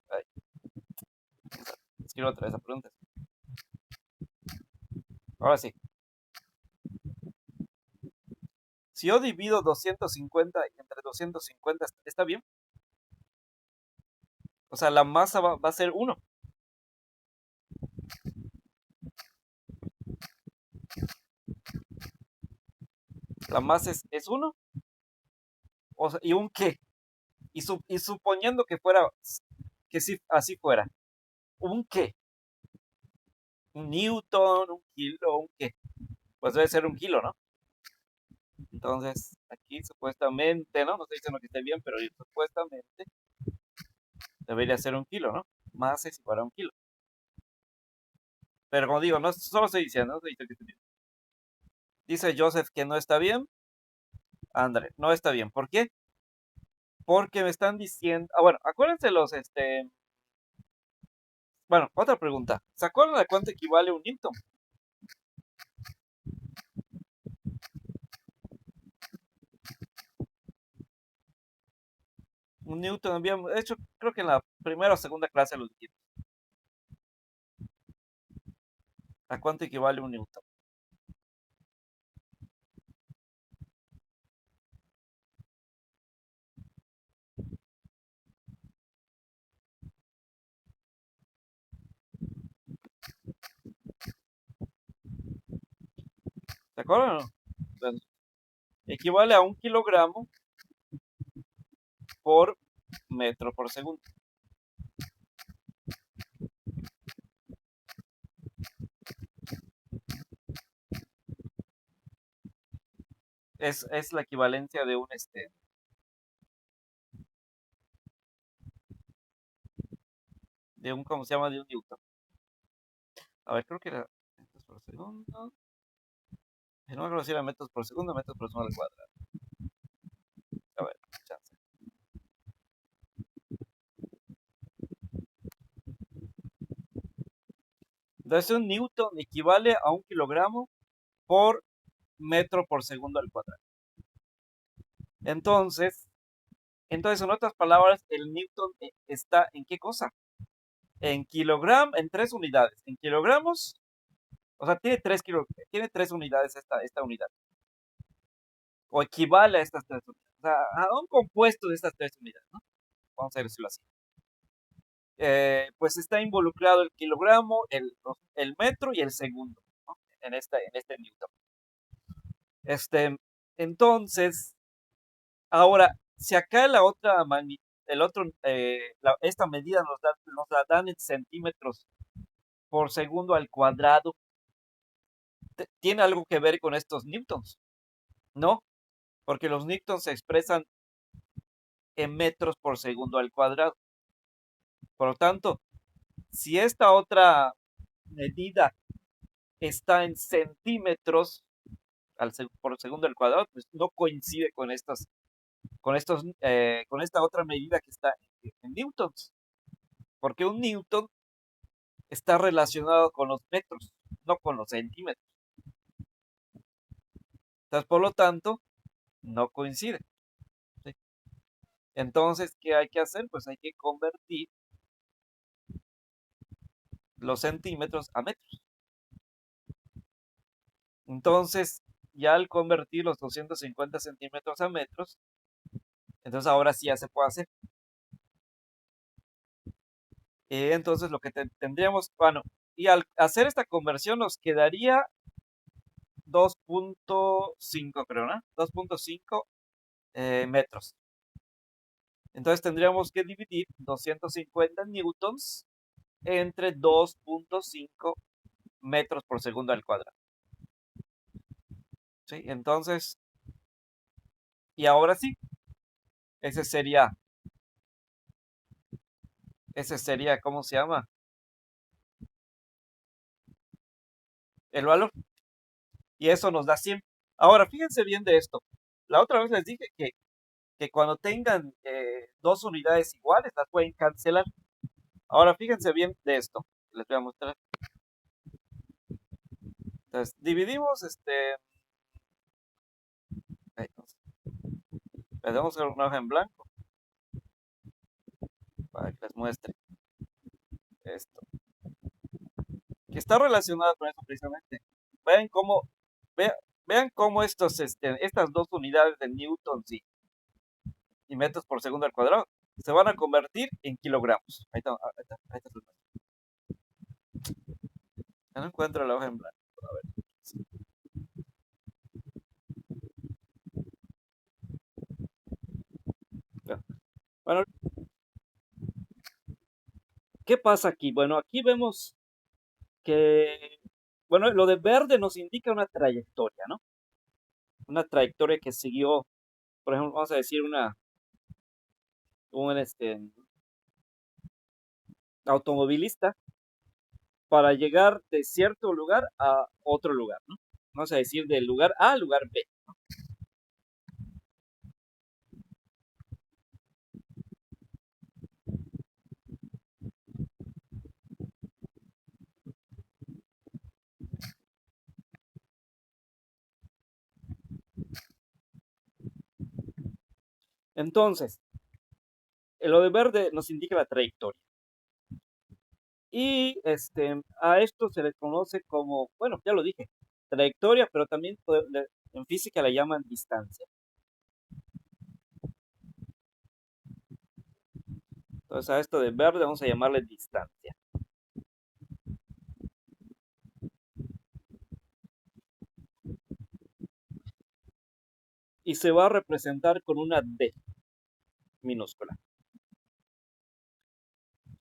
Ay, escribo otra vez la pregunta. Ahora sí. Si yo divido 250 entre 250, ¿está bien? O sea, la masa va a ser 1. La masa es 1. O sea, ¿y un qué? Y suponiendo que fuera, que sí, así fuera. ¿Un qué? ¿Un newton? ¿Un kilo? ¿Un qué? Pues debe ser 1 kilo, ¿no? Entonces, aquí supuestamente, ¿no? No estoy diciendo que esté bien, pero supuestamente debería ser 1 kilo, ¿no? Masa es igual a 1 kilo. Pero como digo, no solo estoy diciendo, no estoy diciendo que esté bien. Dice Joseph que no está bien. André, no está bien. ¿Por qué? Porque me están diciendo. Ah, bueno, acuérdense Bueno, otra pregunta. ¿Se acuerdan de cuánto equivale un Newton? Un Newton, habíamos hecho, creo que en la primera o segunda clase lo dijimos. ¿A cuánto equivale un Newton? ¿Se acuerdan o no? Bueno, equivale a 1 kilogramo por metro por segundo. Es la equivalencia de un, ¿cómo se llama? De un Newton. A ver, creo que era metros por segundo. No me acuerdo si era metros por segundo o metros por segundo al cuadrado. A ver, chance. Entonces, un Newton equivale a 1 kilogramo por metro por segundo al cuadrado. Entonces, en otras palabras, el Newton está en qué cosa? En kilogramos, en 3 unidades. En kilogramos, o sea, tiene 3 unidades esta unidad. O equivale a estas 3 unidades. O sea, a un compuesto de estas 3 unidades, ¿no? Vamos a decirlo así. Pues está involucrado el kilogramo, el metro y el segundo, ¿no? En este Newton. Este, entonces, ahora, si acá esta medida nos la dan en centímetros por segundo al cuadrado, ¿tiene algo que ver con estos newtons? No, porque los newtons se expresan en metros por segundo al cuadrado. Por lo tanto, si esta otra medida está en centímetros por segundo al cuadrado, pues no coincide con esta otra medida que está en newtons, porque un newton está relacionado con los metros, no con los centímetros. Entonces, por lo tanto, no coincide, ¿sí? Entonces, ¿qué hay que hacer? Pues hay que convertir los centímetros a metros. Entonces, ya al convertir los 250 centímetros a metros, entonces ahora sí ya se puede hacer. Entonces, lo que tendríamos, bueno, y al hacer esta conversión nos quedaría 2.5, creo, ¿no? 2.5 metros. Entonces tendríamos que dividir 250 newtons entre 2.5 metros por segundo al cuadrado. ¿Sí? Entonces, y ahora sí, ese sería, ¿cómo se llama? El valor. Y eso nos da 100. Ahora, fíjense bien de esto. La otra vez les dije que cuando tengan 2 unidades iguales, las pueden cancelar. Ahora, fíjense bien de esto. les voy a mostrar. Entonces, dividimos ahí, les damos una hoja en blanco para que les muestre esto, que está relacionada con eso precisamente. Vean cómo, vea- vean cómo estas dos unidades de newtons y metros por segundo al cuadrado se van a convertir en kilogramos. Ahí está, ahí está su- Ya no encuentro la hoja en blanco. A ver. Sí, ya. Bueno, ¿qué pasa aquí? Bueno, aquí vemos que, bueno, lo de verde nos indica una trayectoria, ¿no? Una trayectoria que siguió, por ejemplo, vamos a decir un automovilista para llegar de cierto lugar a otro lugar, ¿no? Vamos a decir del lugar A al lugar B. Entonces, lo de verde nos indica la trayectoria. Y a esto se le conoce como, bueno, ya lo dije, trayectoria, pero también en física le llaman distancia. Entonces a esto de verde vamos a llamarle distancia. Y se va a representar con una D minúscula.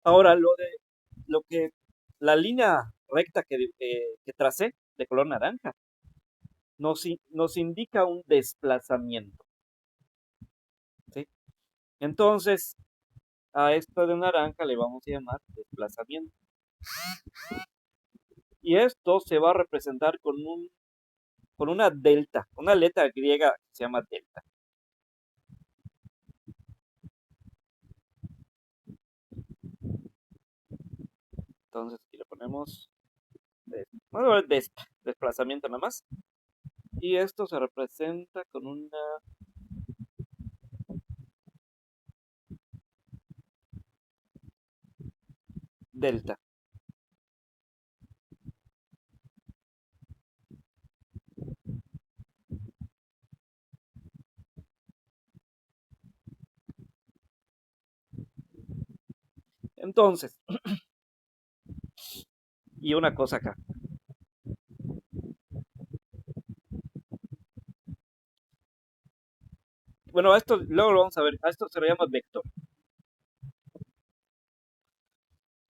Ahora, lo que, la línea recta que tracé de color naranja nos indica un desplazamiento, ¿sí? Entonces, a esto de naranja le vamos a llamar desplazamiento. Y esto se va a representar con una delta, una letra griega que se llama delta. Entonces, aquí le ponemos vamos a ver desplazamiento nada más. Y esto se representa con una delta. Entonces, y una cosa acá. Bueno, a esto luego lo vamos a ver. A esto se le llama vector.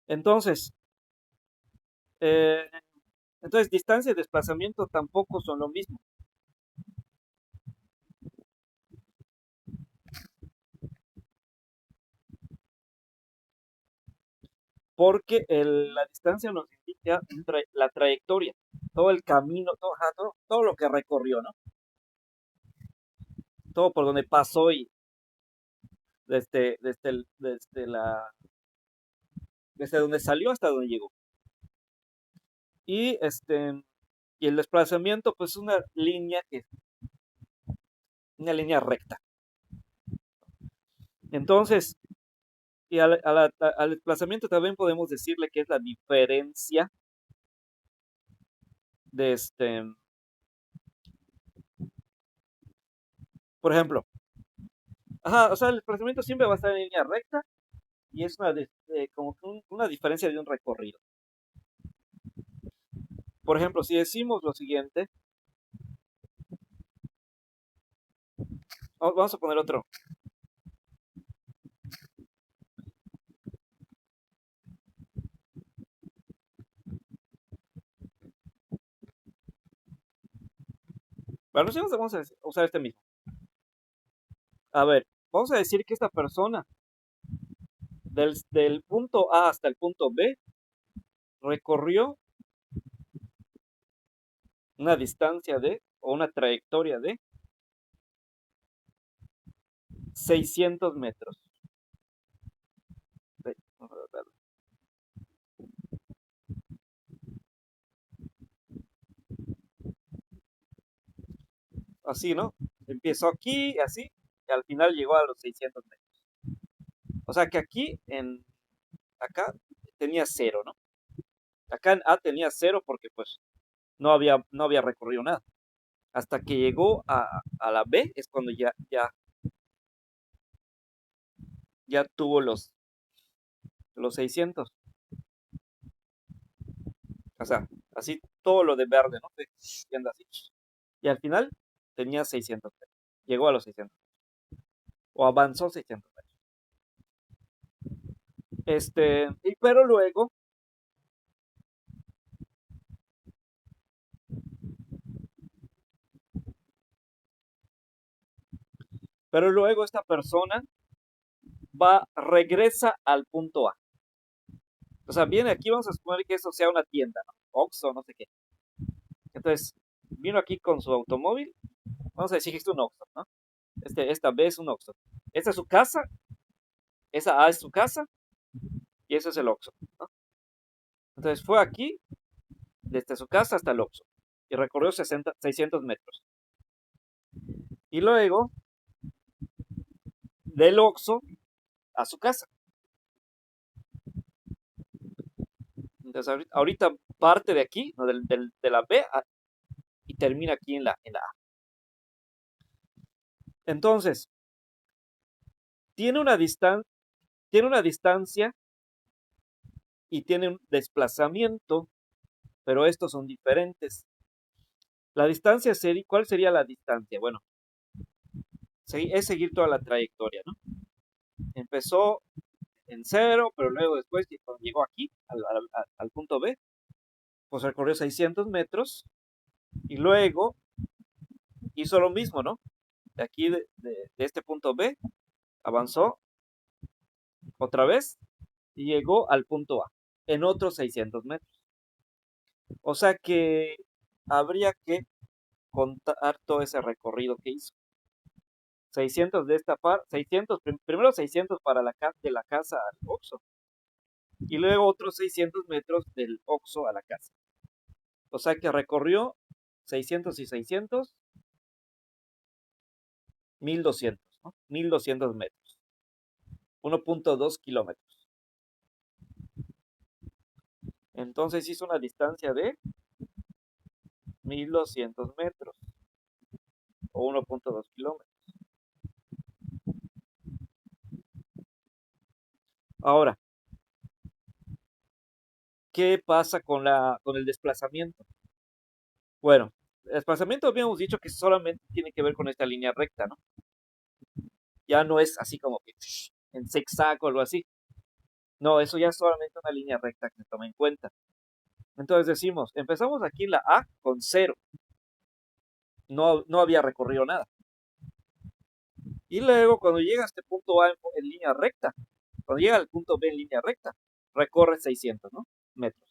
Entonces, eh, entonces distancia y desplazamiento tampoco son lo mismo. Porque la distancia nos indica la trayectoria, todo el camino, todo lo que recorrió, ¿no? Todo por donde pasó y desde donde salió hasta donde llegó. Y y el desplazamiento, pues una línea recta. Entonces, y al desplazamiento también podemos decirle que es la diferencia de por ejemplo, ajá, o sea, el desplazamiento siempre va a estar en línea recta y es como que una diferencia de un recorrido. Por ejemplo, si decimos lo siguiente, vamos a poner otro. Bueno, sí, vamos a usar este mismo. A ver, vamos a decir que esta persona del punto A hasta el punto B recorrió una distancia o una trayectoria de 600 metros. así, ¿no? Empezó aquí, así, y al final llegó a los 600 metros. O sea que aquí, acá, tenía cero, ¿no? Acá en A tenía cero porque pues no había recorrido nada. Hasta que llegó a la B es cuando ya tuvo los 600. O sea, así todo lo de verde, ¿no? Y anda así. Y al final tenía 600 metros. Llegó a los 600. O avanzó 600 metros. Pero luego esta persona regresa al punto A. O sea, viene aquí, vamos a suponer que eso sea una tienda, ¿no? Oxxo, no sé qué. Entonces, vino aquí con su automóvil. Vamos a decir que es un Oxxo, ¿no? Esta B es un Oxxo. Esta es su casa, esa A es su casa y ese es el Oxxo, ¿no? Entonces fue aquí, desde su casa hasta el Oxxo, y recorrió 600 metros. Y luego, del Oxxo a su casa. Entonces, ahorita parte de aquí, ¿no? De la B y termina aquí en la A. Entonces, tiene una distancia y tiene un desplazamiento, pero estos son diferentes. La distancia sería, ¿cuál sería la distancia? Bueno, es seguir toda la trayectoria, ¿no? Empezó en cero, pero luego después, cuando llegó aquí, al punto B, pues recorrió 600 metros y luego hizo lo mismo, ¿no? De aquí, de este punto B, avanzó otra vez y llegó al punto A en otros 600 metros. O sea que habría que contar todo ese recorrido que hizo. 600 de esta parte, 600, primero 600 para de la casa al Oxxo y luego otros 600 metros del Oxxo a la casa. O sea que recorrió 600 y 600, 1200, ¿no? 1200 metros, 1.2 kilómetros. Entonces hizo una distancia de 1200 metros o 1.2 kilómetros. Ahora, ¿qué pasa con el desplazamiento? Bueno, el desplazamiento habíamos dicho que solamente tiene que ver con esta línea recta, ¿no? Ya no es así como que en zigzag o algo así. No, eso ya es solamente una línea recta que se toma en cuenta. Entonces decimos, empezamos aquí en la A con cero. No había recorrido nada. Y luego cuando llega a este punto A en línea recta, cuando llega al punto B en línea recta, recorre 600, ¿no? Metros.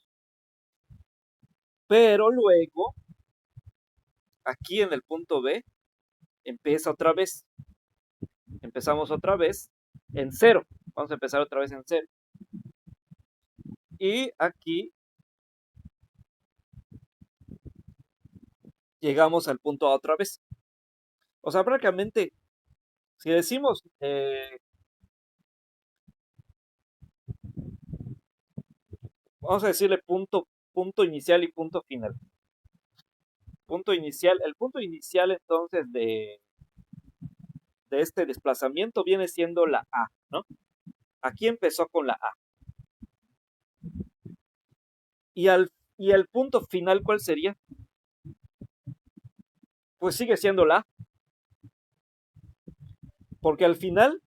Pero luego, aquí en el punto B, empieza otra vez. Empezamos otra vez en cero. Vamos a empezar otra vez en cero. Y aquí llegamos al punto A otra vez. O sea, prácticamente, si decimos, vamos a decirle punto inicial y punto final. Punto inicial, el punto inicial entonces de este desplazamiento viene siendo la A, ¿no? Aquí empezó con la A. Y el punto final, ¿cuál sería? Pues sigue siendo la A, porque al final,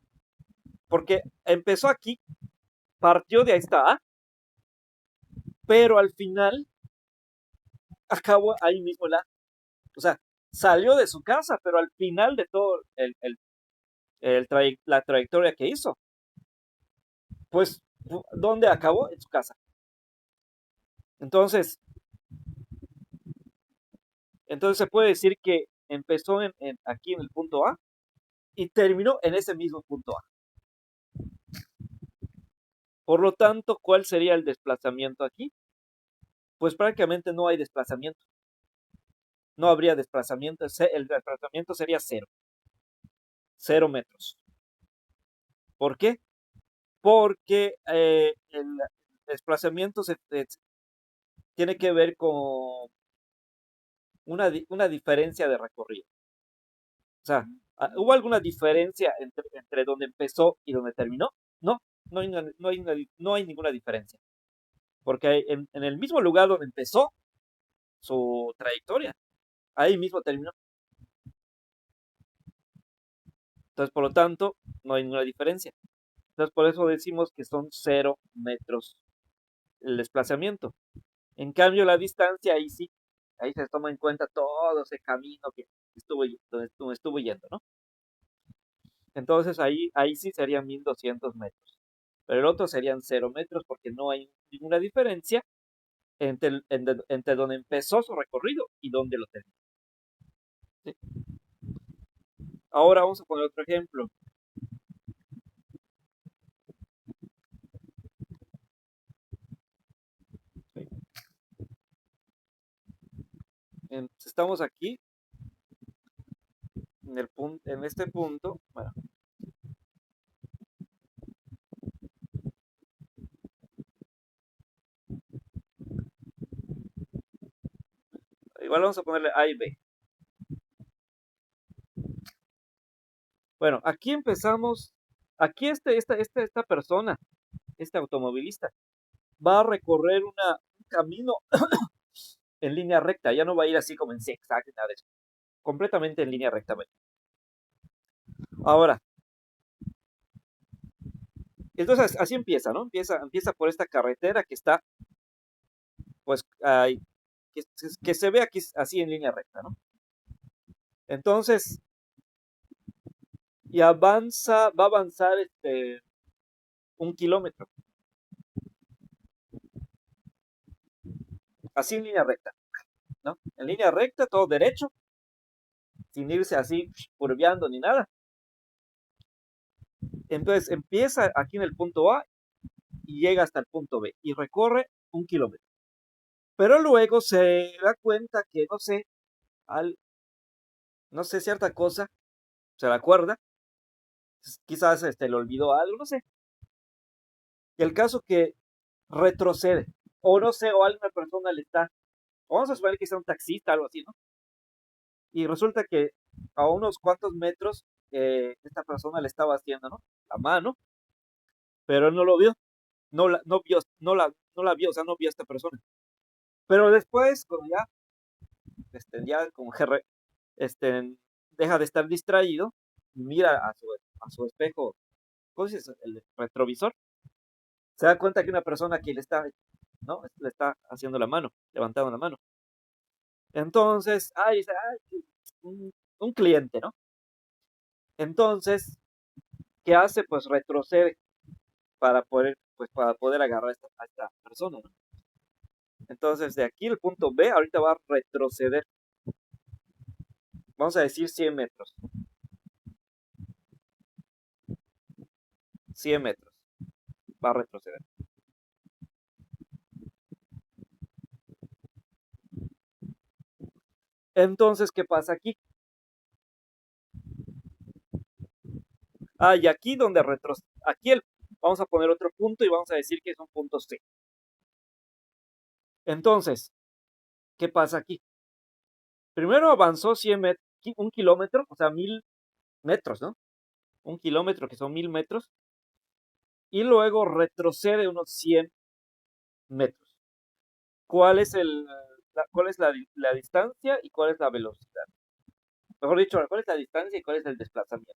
porque empezó aquí, partió de esta A, pero al final acabó ahí mismo la A. O sea, salió de su casa, pero al final de todo la trayectoria que hizo, pues, ¿dónde acabó? En su casa. Entonces, entonces se puede decir que empezó aquí en el punto A y terminó en ese mismo punto A. Por lo tanto, ¿cuál sería el desplazamiento aquí? Pues prácticamente no hay desplazamiento. no habría desplazamiento, el desplazamiento sería cero metros. ¿Por qué? Porque el desplazamiento tiene que ver con una diferencia de recorrido. O sea, ¿hubo alguna diferencia entre donde empezó y donde terminó? No, no hay ninguna diferencia. Porque en el mismo lugar donde empezó su trayectoria, ahí mismo terminó. Entonces, por lo tanto, no hay ninguna diferencia. Entonces, por eso decimos que son 0 metros el desplazamiento. En cambio, la distancia, ahí sí, ahí se toma en cuenta todo ese camino que donde estuvo yendo, ¿no? Entonces, ahí sí serían 1200 metros. Pero el otro serían 0 metros porque no hay ninguna diferencia entre donde empezó su recorrido y donde lo terminó. ¿Sí? Ahora vamos a poner otro ejemplo. ¿Sí? Estamos aquí en este punto. Bueno, igual vamos a ponerle A y B. Bueno, aquí empezamos. Aquí esta persona, este automovilista, va a recorrer un camino en línea recta. Ya no va a ir así como en zigzag, nada de eso. Completamente en línea recta. Ahora, entonces así empieza, ¿no? Empieza por esta carretera que está, pues, que se ve aquí así en línea recta, ¿no? Entonces, y va a avanzar 1 kilómetro, así en línea recta, ¿no? En línea recta, todo derecho, sin irse así curveando ni nada. Entonces empieza aquí en el punto A y llega hasta el punto B y recorre 1 kilómetro. Pero luego se da cuenta que, no sé, cierta cosa, se la acuerda, quizás le olvidó algo, no sé. Y el caso que retrocede, o no sé, o alguna persona le está, o vamos a suponer que sea un taxista, algo así, ¿no? Y resulta que a unos cuantos metros esta persona le estaba haciendo, ¿no? La mano, pero él no lo vio, no la vio, o sea, no vio a esta persona. Pero después, cuando ya como que deja de estar distraído, mira a su espejo, ¿cómo se dice? El retrovisor, se da cuenta que una persona que ¿no? Le está haciendo la mano, levantando la mano. Entonces, dice, un cliente, ¿no? Entonces, ¿qué hace? Pues retrocede para poder agarrar a esta persona, ¿no? Entonces, de aquí el punto B, ahorita va a retroceder, vamos a decir 100 metros, 100 metros, va a retroceder. Entonces, ¿qué pasa aquí? Y aquí donde vamos a poner otro punto y vamos a decir que es un punto C. Entonces, ¿qué pasa aquí? Primero avanzó 1 kilómetro, o sea, 1000 metros, ¿no? 1 kilómetro, que son 1000 metros, y luego retrocede unos 100 metros. ¿Cuál es la distancia y cuál es la velocidad? Mejor dicho, ¿cuál es la distancia y cuál es el desplazamiento?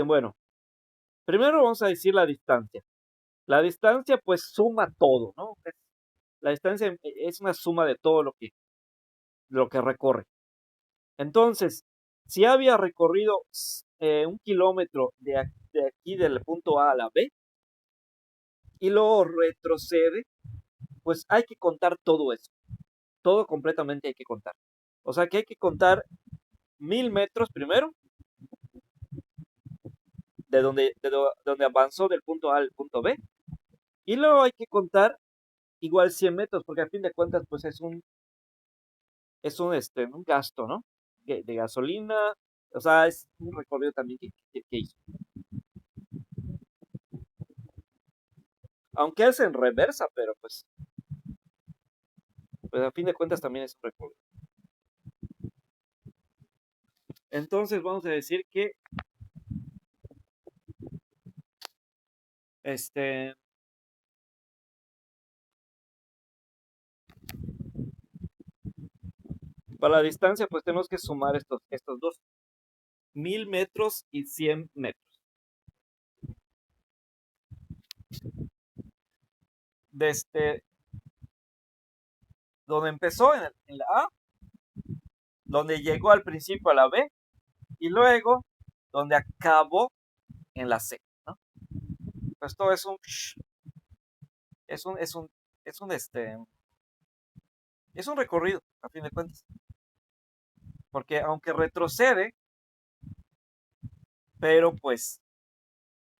Bueno, primero vamos a decir la distancia. La distancia, pues, suma todo, ¿no? La distancia es una suma de todo lo que recorre. Entonces, si había recorrido 1 kilómetro de aquí del punto A a la B y luego retrocede, pues hay que contar todo eso. Todo completamente hay que contar. O sea que hay que contar 1000 metros primero, de donde avanzó del punto A al punto B, y luego hay que contar igual 100 metros, porque a fin de cuentas, pues un gasto, ¿no? De gasolina, o sea, es un recorrido también que hizo. Aunque es en reversa, pero pues a fin de cuentas también es un recorrido. Entonces vamos a decir que este, para la distancia, pues tenemos que sumar estos dos, 1000 metros y 100 metros. Desde donde empezó en la A, donde llegó al principio a la B, y luego donde acabó en la C, ¿no? Pues todo es un, es un, es un, este, es un recorrido, a fin de cuentas. Porque aunque retrocede, pero pues,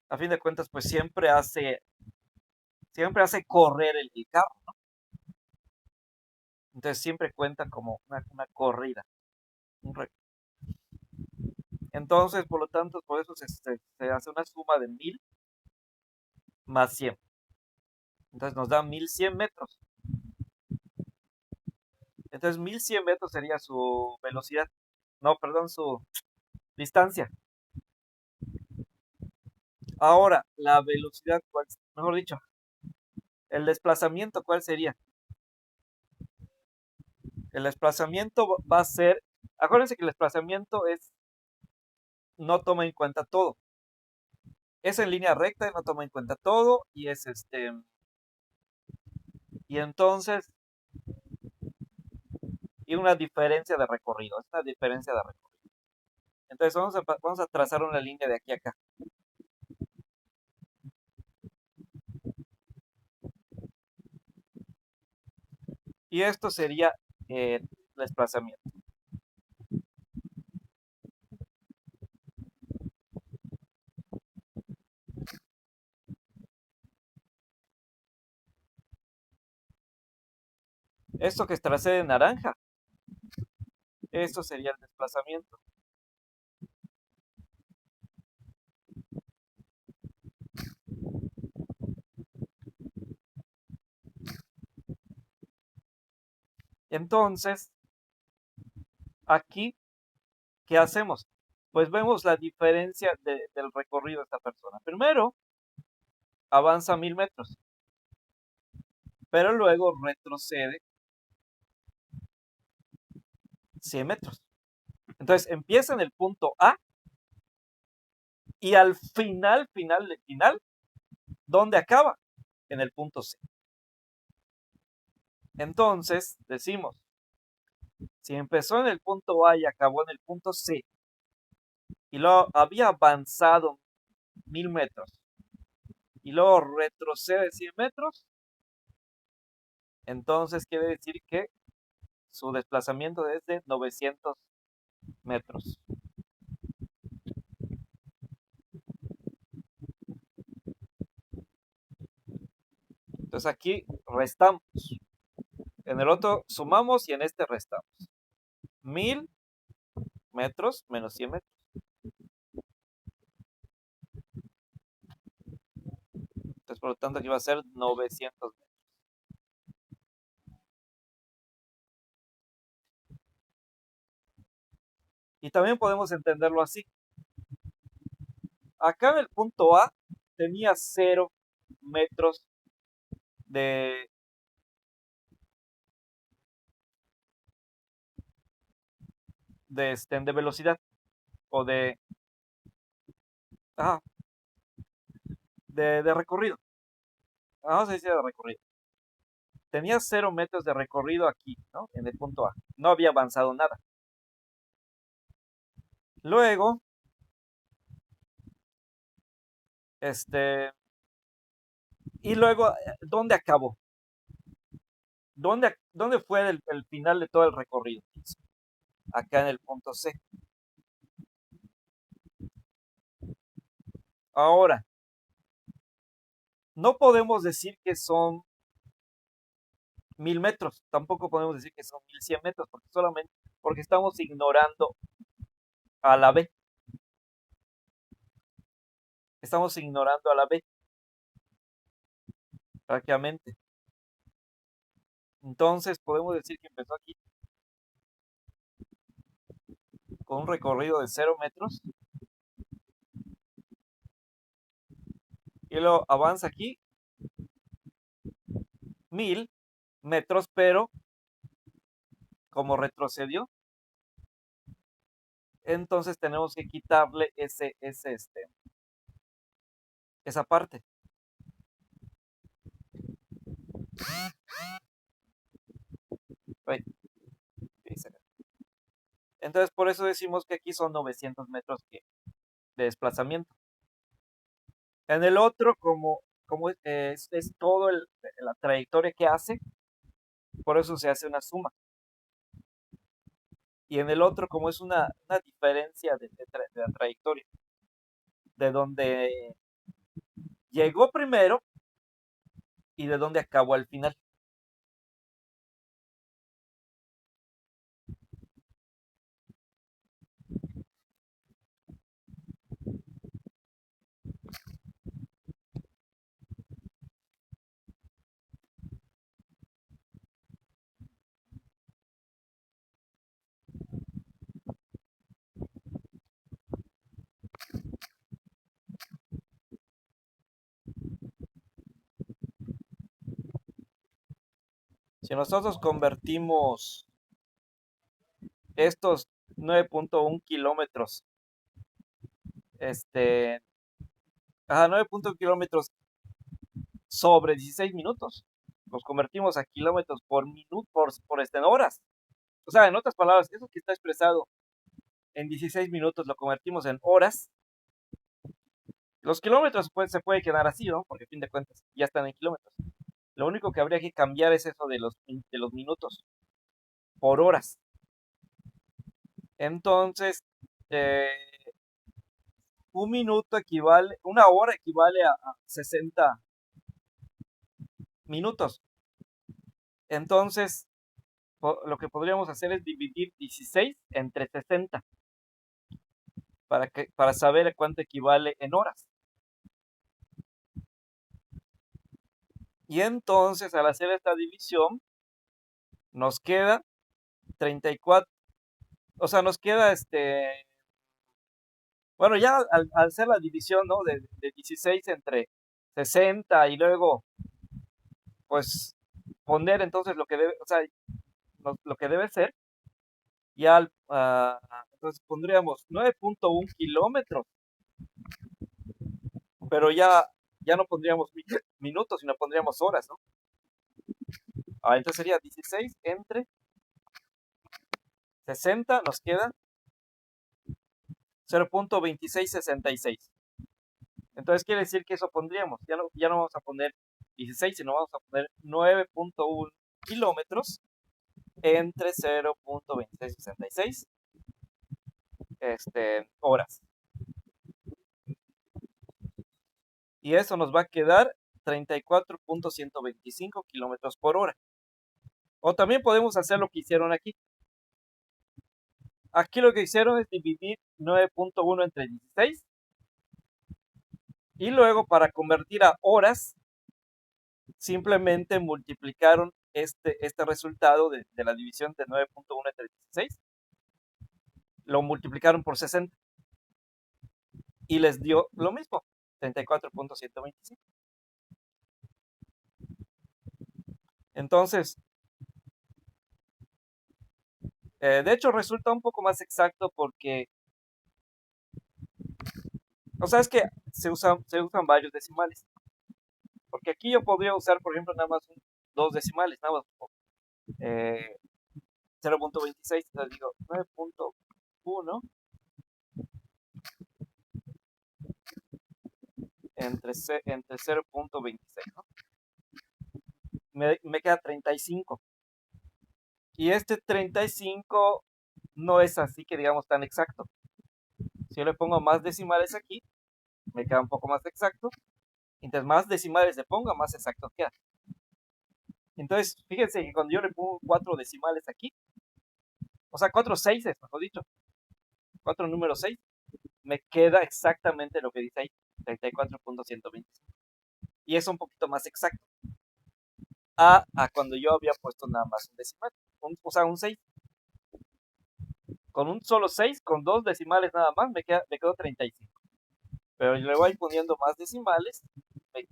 a fin de cuentas, pues siempre hace correr el carro. Entonces siempre cuenta como una corrida. un re- Entonces, por lo tanto, por eso se hace una suma de 1000 más 100. Entonces nos da 1100 metros. Entonces 1100 metros sería su velocidad. No, perdón, su distancia. Ahora, la velocidad, mejor dicho, el desplazamiento, ¿cuál sería? El desplazamiento va a ser, acuérdense que el desplazamiento no toma en cuenta todo. Es en línea recta, no toma en cuenta todo y entonces, y una diferencia de recorrido, es una diferencia de recorrido. Entonces vamos a trazar una línea de aquí a acá. Y esto sería el desplazamiento. Esto que tracé de naranja, esto sería el desplazamiento. Entonces, aquí, ¿qué hacemos? Pues vemos la diferencia del recorrido de esta persona. Primero, avanza 1000 metros, pero luego retrocede 100 metros. Entonces, empieza en el punto A y al final, final, final, ¿dónde acaba? En el punto C. Entonces, decimos, si empezó en el punto A y acabó en el punto C, y luego había avanzado 1000 metros, y luego retrocede 100 metros, entonces quiere decir que su desplazamiento es de 900 metros. Entonces aquí restamos. En el otro sumamos y en este restamos. 1000 metros menos 100 metros. Entonces, por lo tanto, aquí va a ser 900 metros. Y también podemos entenderlo así. Acá en el punto A tenía 0 metros de, de velocidad o ah, de recorrido. Vamos a decir de recorrido. Tenía 0 metros de recorrido aquí, ¿no? En el punto A. No había avanzado nada. Luego, este, y luego, ¿dónde acabó? ¿Dónde fue el final de todo el recorrido? Acá en el punto C. Ahora, no podemos decir que son 1000 metros. Tampoco podemos decir que son 1100 metros, porque estamos ignorando a la B. Estamos ignorando a la B, prácticamente. Entonces podemos decir que empezó aquí con un recorrido de 0 metros y luego avanza aquí 1000 metros, pero como retrocedió, entonces tenemos que quitarle esa parte. Entonces por eso decimos que aquí son 900 metros de desplazamiento. En el otro, como es todo la trayectoria que hace, por eso se hace una suma. Y en el otro, como es una diferencia de la trayectoria, de donde llegó primero y de donde acabó al final. Si nosotros convertimos estos 9.1 kilómetros, 9.1 kilómetros sobre 16 minutos, los convertimos a kilómetros por minuto, en horas. O sea, en otras palabras, eso que está expresado en 16 minutos lo convertimos en horas. Los kilómetros pues, se puede quedar así, ¿no? Porque a fin de cuentas ya están en kilómetros. Lo único que habría que cambiar es eso de los minutos por horas. Entonces, eh, una hora equivale a 60 minutos. Entonces, lo que podríamos hacer es dividir 16 entre 60 para saber a cuánto equivale en horas. Y entonces, al hacer esta división, nos queda 34, o sea, nos queda bueno, ya al hacer la división, ¿no? De 16 entre 60 y luego, pues, poner entonces lo que debe, o sea, lo que debe ser, ya entonces pondríamos 9.1 kilómetros, pero ya no pondríamos minutos, sino pondríamos horas, ¿no? Entonces sería 16 entre 60, nos queda 0.2666. Entonces quiere decir que eso pondríamos, ya no vamos a poner 16, sino vamos a poner 9.1 kilómetros entre 0.2666 horas. Y eso nos va a quedar 34.125 kilómetros por hora. O también podemos hacer lo que hicieron aquí. Aquí lo que hicieron es dividir 9.1 entre 16 y luego para convertir a horas simplemente multiplicaron este resultado de la división de 9.1 entre 16, lo multiplicaron por 60 y les dio lo mismo, 34.125. Entonces, de hecho resulta un poco más exacto porque, o sea, es que se usan varios decimales. Porque aquí yo podría usar, por ejemplo, nada más dos decimales, nada más 0.26, entonces digo 9.1 entre 0.26, ¿no? Me queda 35. Y este 35 no es así que digamos tan exacto. Si yo le pongo más decimales aquí, me queda un poco más exacto. Entonces más decimales le pongo, más exacto queda. Entonces, fíjense que cuando yo le pongo 4 decimales aquí, o sea, 4 seises, mejor dicho, 4 números 6, me queda exactamente lo que dice ahí, 34.125. Y es un poquito más exacto a cuando yo había puesto nada más un decimal, o sea, un 6. Con un solo 6, con 2 decimales nada más, me quedó 35. Pero le voy poniendo más decimales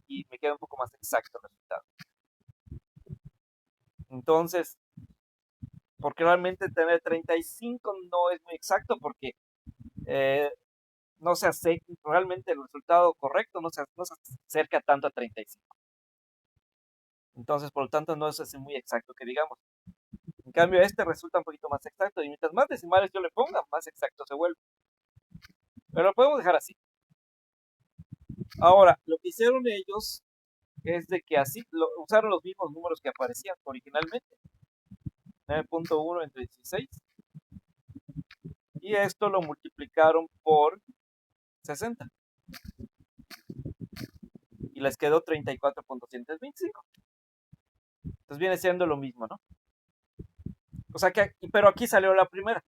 y me queda un poco más exacto el resultado. Entonces, porque realmente tener 35 no es muy exacto porque eh, no se acerca, realmente el resultado correcto no se acerca tanto a 35. Entonces, por lo tanto, no es así muy exacto que digamos. En cambio, este resulta un poquito más exacto y mientras más decimales yo le ponga, más exacto se vuelve. Pero lo podemos dejar así. Ahora, lo que hicieron ellos es de que así usaron los mismos números que aparecían originalmente, 9.1 entre 16, y esto lo multiplicaron por 60 y les quedó 34.125. Entonces viene siendo lo mismo, ¿no? O sea que, pero aquí salió la primera.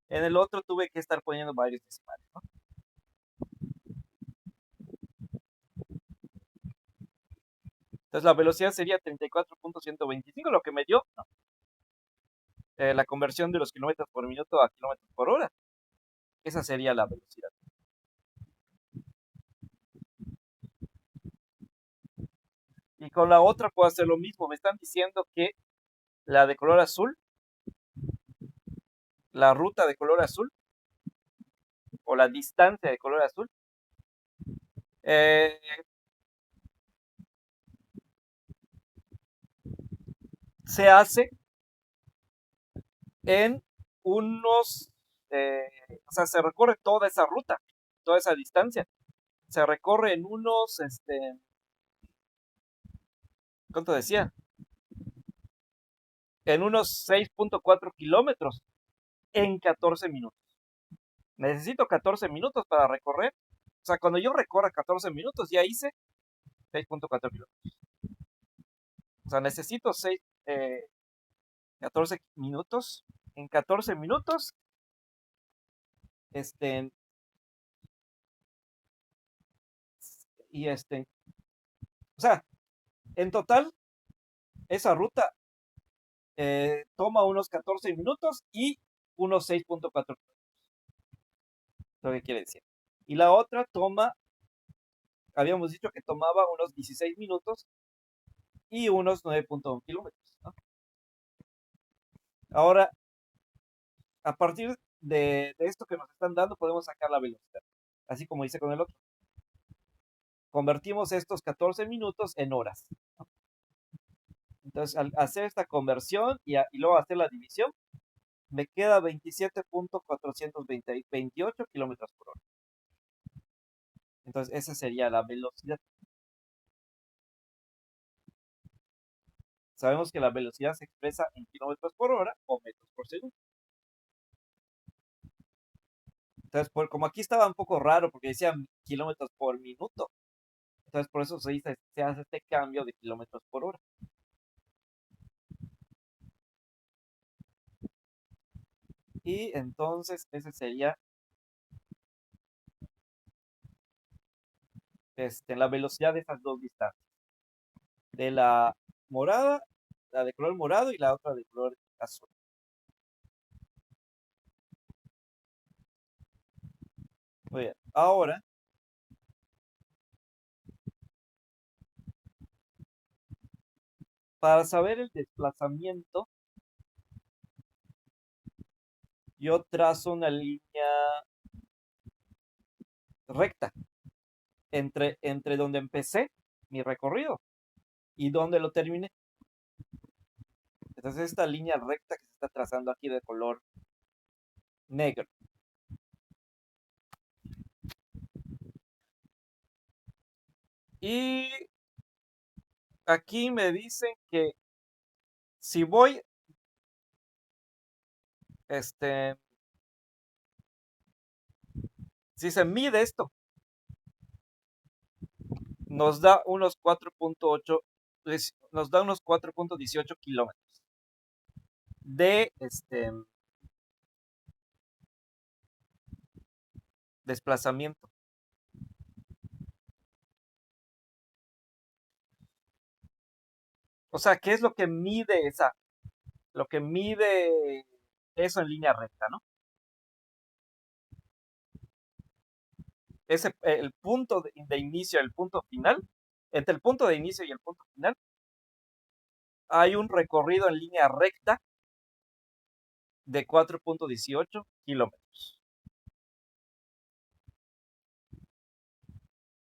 En el otro tuve que estar poniendo varios decimales, ¿no? Entonces la velocidad sería 34.125, lo que me dio, ¿no? La conversión de los kilómetros por minuto a kilómetros por hora. Esa sería la velocidad. Y con la otra puedo hacer lo mismo. Me están diciendo que la de color azul, la ruta de color azul, o la distancia de color azul, eh, se hace en unos, eh, o sea, se recorre toda esa ruta, toda esa distancia. Se recorre en unos, ¿cuánto decía? En unos 6.4 kilómetros en 14 minutos. Necesito 14 minutos para recorrer. O sea, cuando yo recorra 14 minutos, ya hice 6.4 kilómetros. O sea, necesito 14 minutos. En 14 minutos, este, o sea, en total, esa ruta toma unos 14 minutos y unos 6.4 lo que quiere decir. Y la otra habíamos dicho que tomaba unos 16 minutos y unos 9.1 kilómetros, ¿no? Ahora, a partir de esto que nos están dando, podemos sacar la velocidad, así como hice con el otro. Convertimos estos 14 minutos en horas, ¿no? Entonces, al hacer esta conversión y luego hacer la división, me queda 27.428 kilómetros por hora. Entonces, esa sería la velocidad. Sabemos que la velocidad se expresa en kilómetros por hora o metros por segundo. Entonces, como aquí estaba un poco raro porque decían kilómetros por minuto, entonces por eso se hace este cambio de kilómetros por hora. Y entonces ese sería la velocidad de esas dos distancias. De la morada, la de color morado y la otra de color azul. Muy bien. Ahora, para saber el desplazamiento, yo trazo una línea recta entre donde empecé mi recorrido y donde lo terminé. Entonces, esta línea recta que se está trazando aquí de color negro. Y aquí me dicen que si voy, este, si se mide esto, nos da unos 4.8 nos da unos 4.18 kilómetros de desplazamiento. O sea, ¿qué es lo que mide lo que mide eso en línea recta, ¿no? Ese, el punto de inicio y el punto final, entre el punto de inicio y el punto final, hay un recorrido en línea recta de 4.18 kilómetros.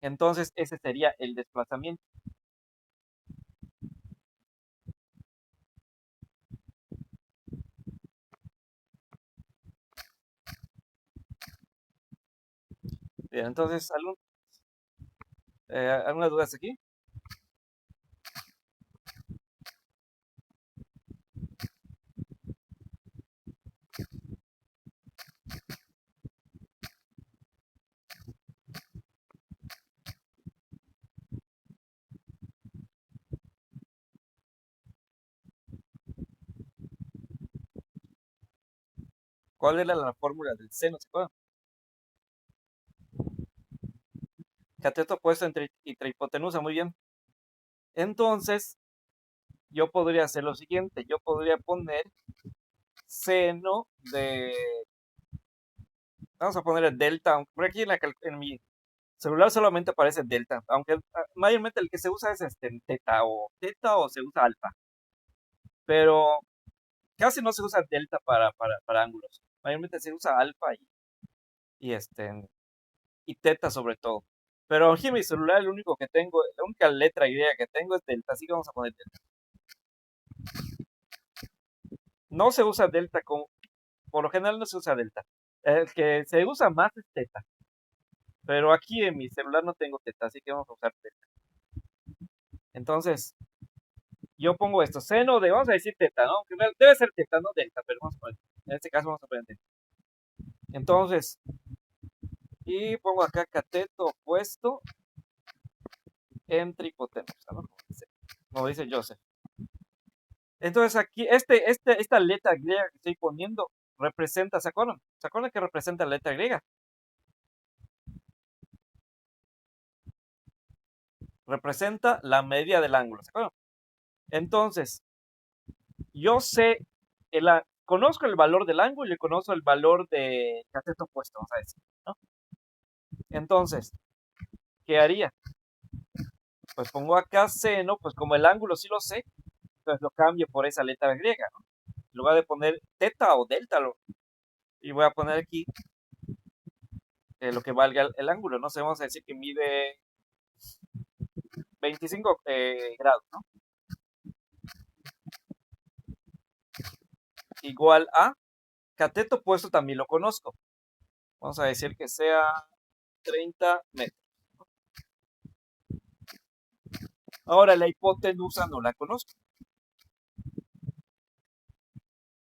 Entonces, ese sería el desplazamiento. Bien, entonces, ¿algunas dudas aquí? ¿Cuál era la fórmula del seno? ¿Se acuerdan? Cateto opuesto entre hipotenusa, muy bien. Entonces, yo podría hacer lo siguiente, yo podría poner seno de, vamos a poner el delta, por aquí en mi celular solamente aparece delta, aunque mayormente el que se usa es teta o se usa alfa, pero casi no se usa delta para ángulos, mayormente se usa alfa y, y teta sobre todo. Pero aquí en mi celular el único que tengo, la única letra y que tengo es delta, así que vamos a poner delta. No se usa delta por lo general no se usa delta. El que se usa más es teta. Pero aquí en mi celular no tengo teta, así que vamos a usar teta. Entonces, yo pongo esto, vamos a decir teta, ¿no? Que debe ser teta, no delta, pero vamos a poner, en este caso vamos a poner teta. Entonces, y pongo acá cateto opuesto entre hipotenusa, ¿no? Como dice Joseph. Entonces aquí, esta letra griega que estoy poniendo representa, ¿se acuerdan? ¿Se acuerdan que representa la letra griega? Representa la media del ángulo, ¿se acuerdan? Entonces, yo sé, conozco el valor del ángulo y conozco el valor de cateto opuesto, vamos a decir, ¿no? Entonces, ¿qué haría? Pues pongo acá seno, pues como el ángulo sí lo sé, entonces lo cambio por esa letra griega, ¿no? En lugar de poner teta o delta, y voy a poner aquí lo que valga el ángulo, no sé, vamos a decir que mide 25 grados, ¿no? Igual a cateto opuesto también lo conozco. Vamos a decir que sea 30 metros. Ahora la hipotenusa no la conozco.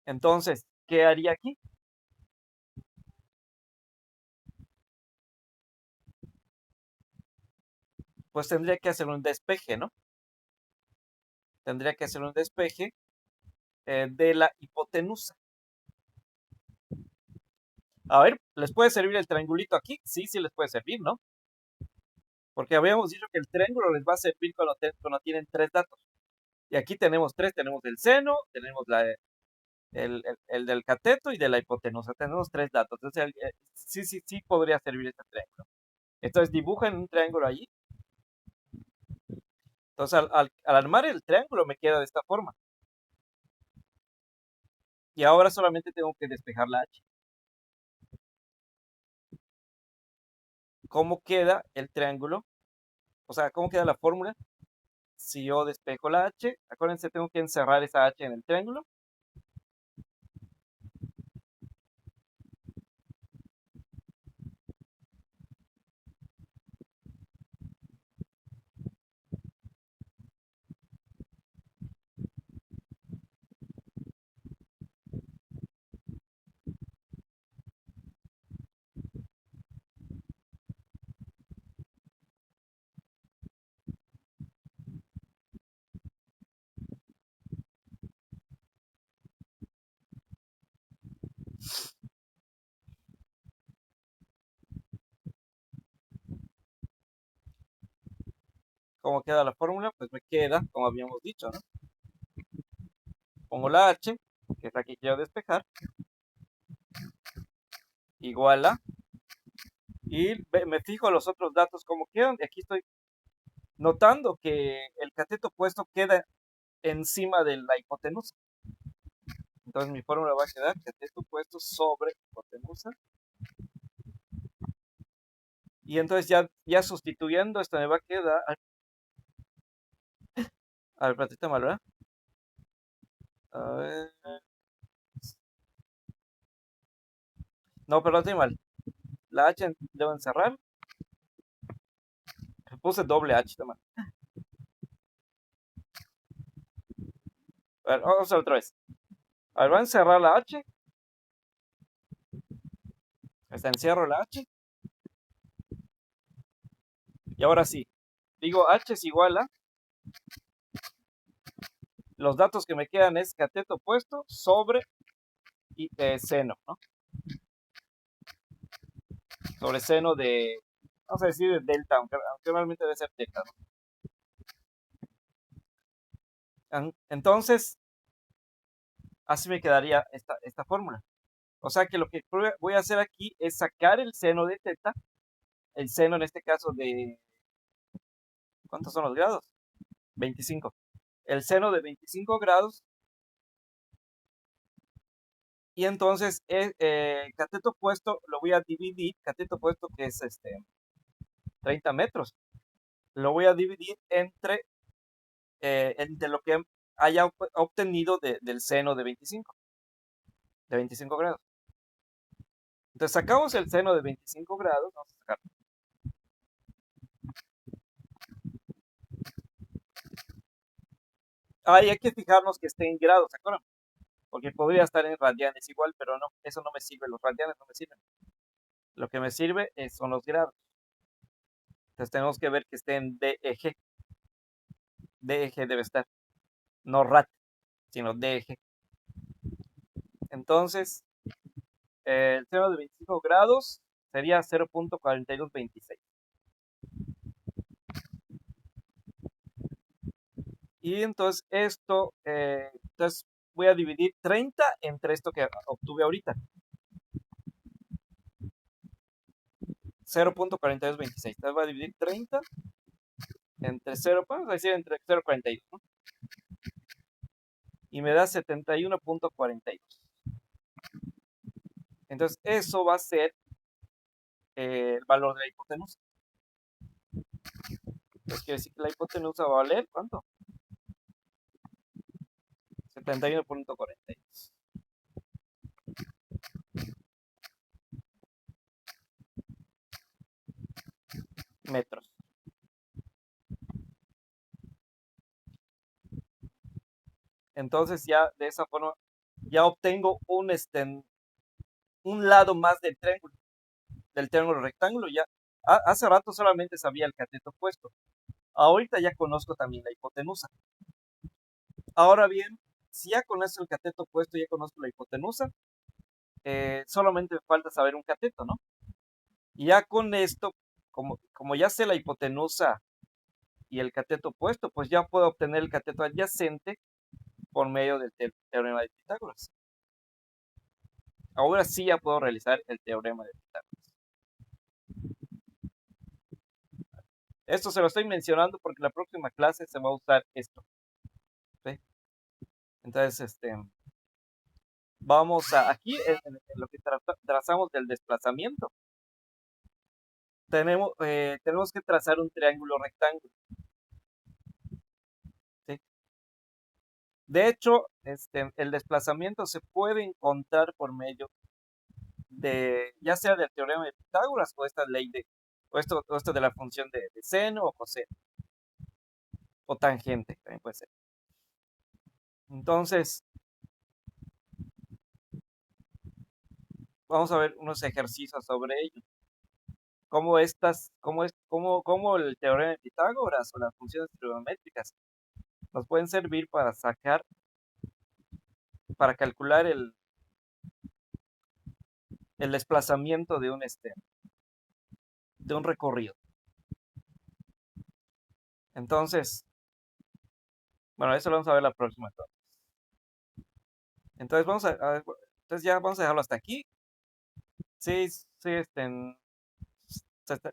Entonces, ¿qué haría aquí? Pues tendría que hacer un despeje, ¿no? Tendría que hacer un despeje de la hipotenusa. A ver, ¿les puede servir el triangulito aquí? Sí, sí les puede servir, ¿no? Porque habíamos dicho que el triángulo les va a servir cuando tienen tres datos. Y aquí tenemos tres, tenemos el seno, tenemos el del cateto y de la hipotenusa. Tenemos tres datos. Entonces, sí, sí, sí podría servir este triángulo. Entonces, dibujan un triángulo allí. Entonces, al armar el triángulo me queda de esta forma. Y ahora solamente tengo que despejar la H. ¿Cómo queda el triángulo? O sea, ¿cómo queda la fórmula? Si yo despejo la H, acuérdense, tengo que encerrar esa H en el triángulo. ¿Cómo queda la fórmula? Pues me queda, como habíamos dicho, ¿no? Pongo la h, que es la que quiero despejar, igual a, y me fijo los otros datos como quedan. Y aquí estoy notando que el cateto opuesto queda encima de la hipotenusa. Entonces mi fórmula va a quedar cateto opuesto sobre hipotenusa. Y entonces ya sustituyendo esto me va a quedar... A ver, platita mal, ¿verdad? A ver... No, perdón, estoy mal. La H debo encerrar. Puse doble H, está mal. A ver, vamos a hacer otra vez. A ver, va a encerrar la H. Está encierro la H. Y ahora sí. Digo H es igual a... Los datos que me quedan es cateto opuesto sobre seno, ¿no? Sobre seno de... Vamos a decir de delta, aunque realmente debe ser delta, ¿no? Entonces, así me quedaría esta fórmula. O sea que lo que voy a hacer aquí es sacar el seno de teta, el seno en este caso de... ¿Cuántos son los grados? 25. El seno de 25 grados. Y entonces cateto opuesto lo voy a dividir, cateto opuesto que es 30 metros, lo voy a dividir entre lo que haya obtenido del seno de 25 grados. Entonces sacamos el seno de 25 grados, vamos a sacar. Ahí hay que fijarnos que esté en grados, ¿se acuerdan? Porque podría estar en radianes igual, pero no, eso no me sirve, los radianes no me sirven. Lo que me sirve son los grados. Entonces tenemos que ver que esté en D eje. D eje debe estar, no rad, sino D eje. Entonces, el seno de 25 grados sería 0.4226. Y entonces entonces voy a dividir 30 entre esto que obtuve ahorita. 0.4226. Entonces voy a dividir 30 entre 0, vamos a decir entre 0.42, ¿no? Y me da 71.42. Entonces eso va a ser el valor de la hipotenusa. Entonces quiere decir que la hipotenusa va a valer, ¿cuánto? 71.42 metros. Entonces ya de esa forma ya obtengo un lado más del triángulo rectángulo. Ya hace rato solamente sabía el cateto opuesto. Ahorita ya conozco también la hipotenusa. Ahora bien, si ya conozco el cateto opuesto, ya conozco la hipotenusa, solamente me falta saber un cateto, ¿no? Y ya con esto, como ya sé la hipotenusa y el cateto opuesto, pues ya puedo obtener el cateto adyacente por medio del teorema de Pitágoras. Ahora sí ya puedo realizar el teorema de Pitágoras. Esto se lo estoy mencionando porque la próxima clase se va a usar esto. ¿Sí? Entonces, vamos aquí en lo que trazamos del desplazamiento. Tenemos que trazar un triángulo rectángulo. ¿Sí? De hecho, el desplazamiento se puede encontrar por medio ya sea del teorema de Pitágoras o esta ley o esto de la función de seno o coseno, o tangente, también puede ser. Entonces, vamos a ver unos ejercicios sobre ello. Cómo el teorema de Pitágoras o las funciones trigonométricas nos pueden servir para calcular el desplazamiento de un recorrido. Entonces, bueno, eso lo vamos a ver la próxima. Entonces, entonces ya vamos a dejarlo hasta aquí. Sí, sí,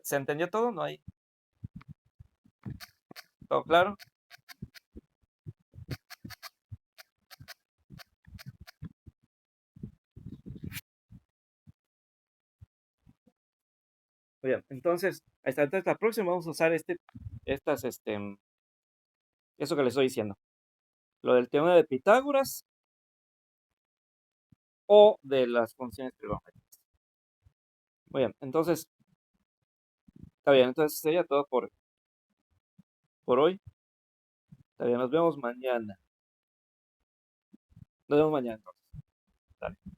se entendió todo, ¿no hay todo claro? Muy bien, entonces, entonces la próxima vamos a usar eso que les estoy diciendo. Lo del teorema de Pitágoras o de las funciones trigonométricas. Muy bien, entonces, está bien, entonces sería todo por hoy. Está bien, nos vemos mañana. Nos vemos mañana entonces. Dale.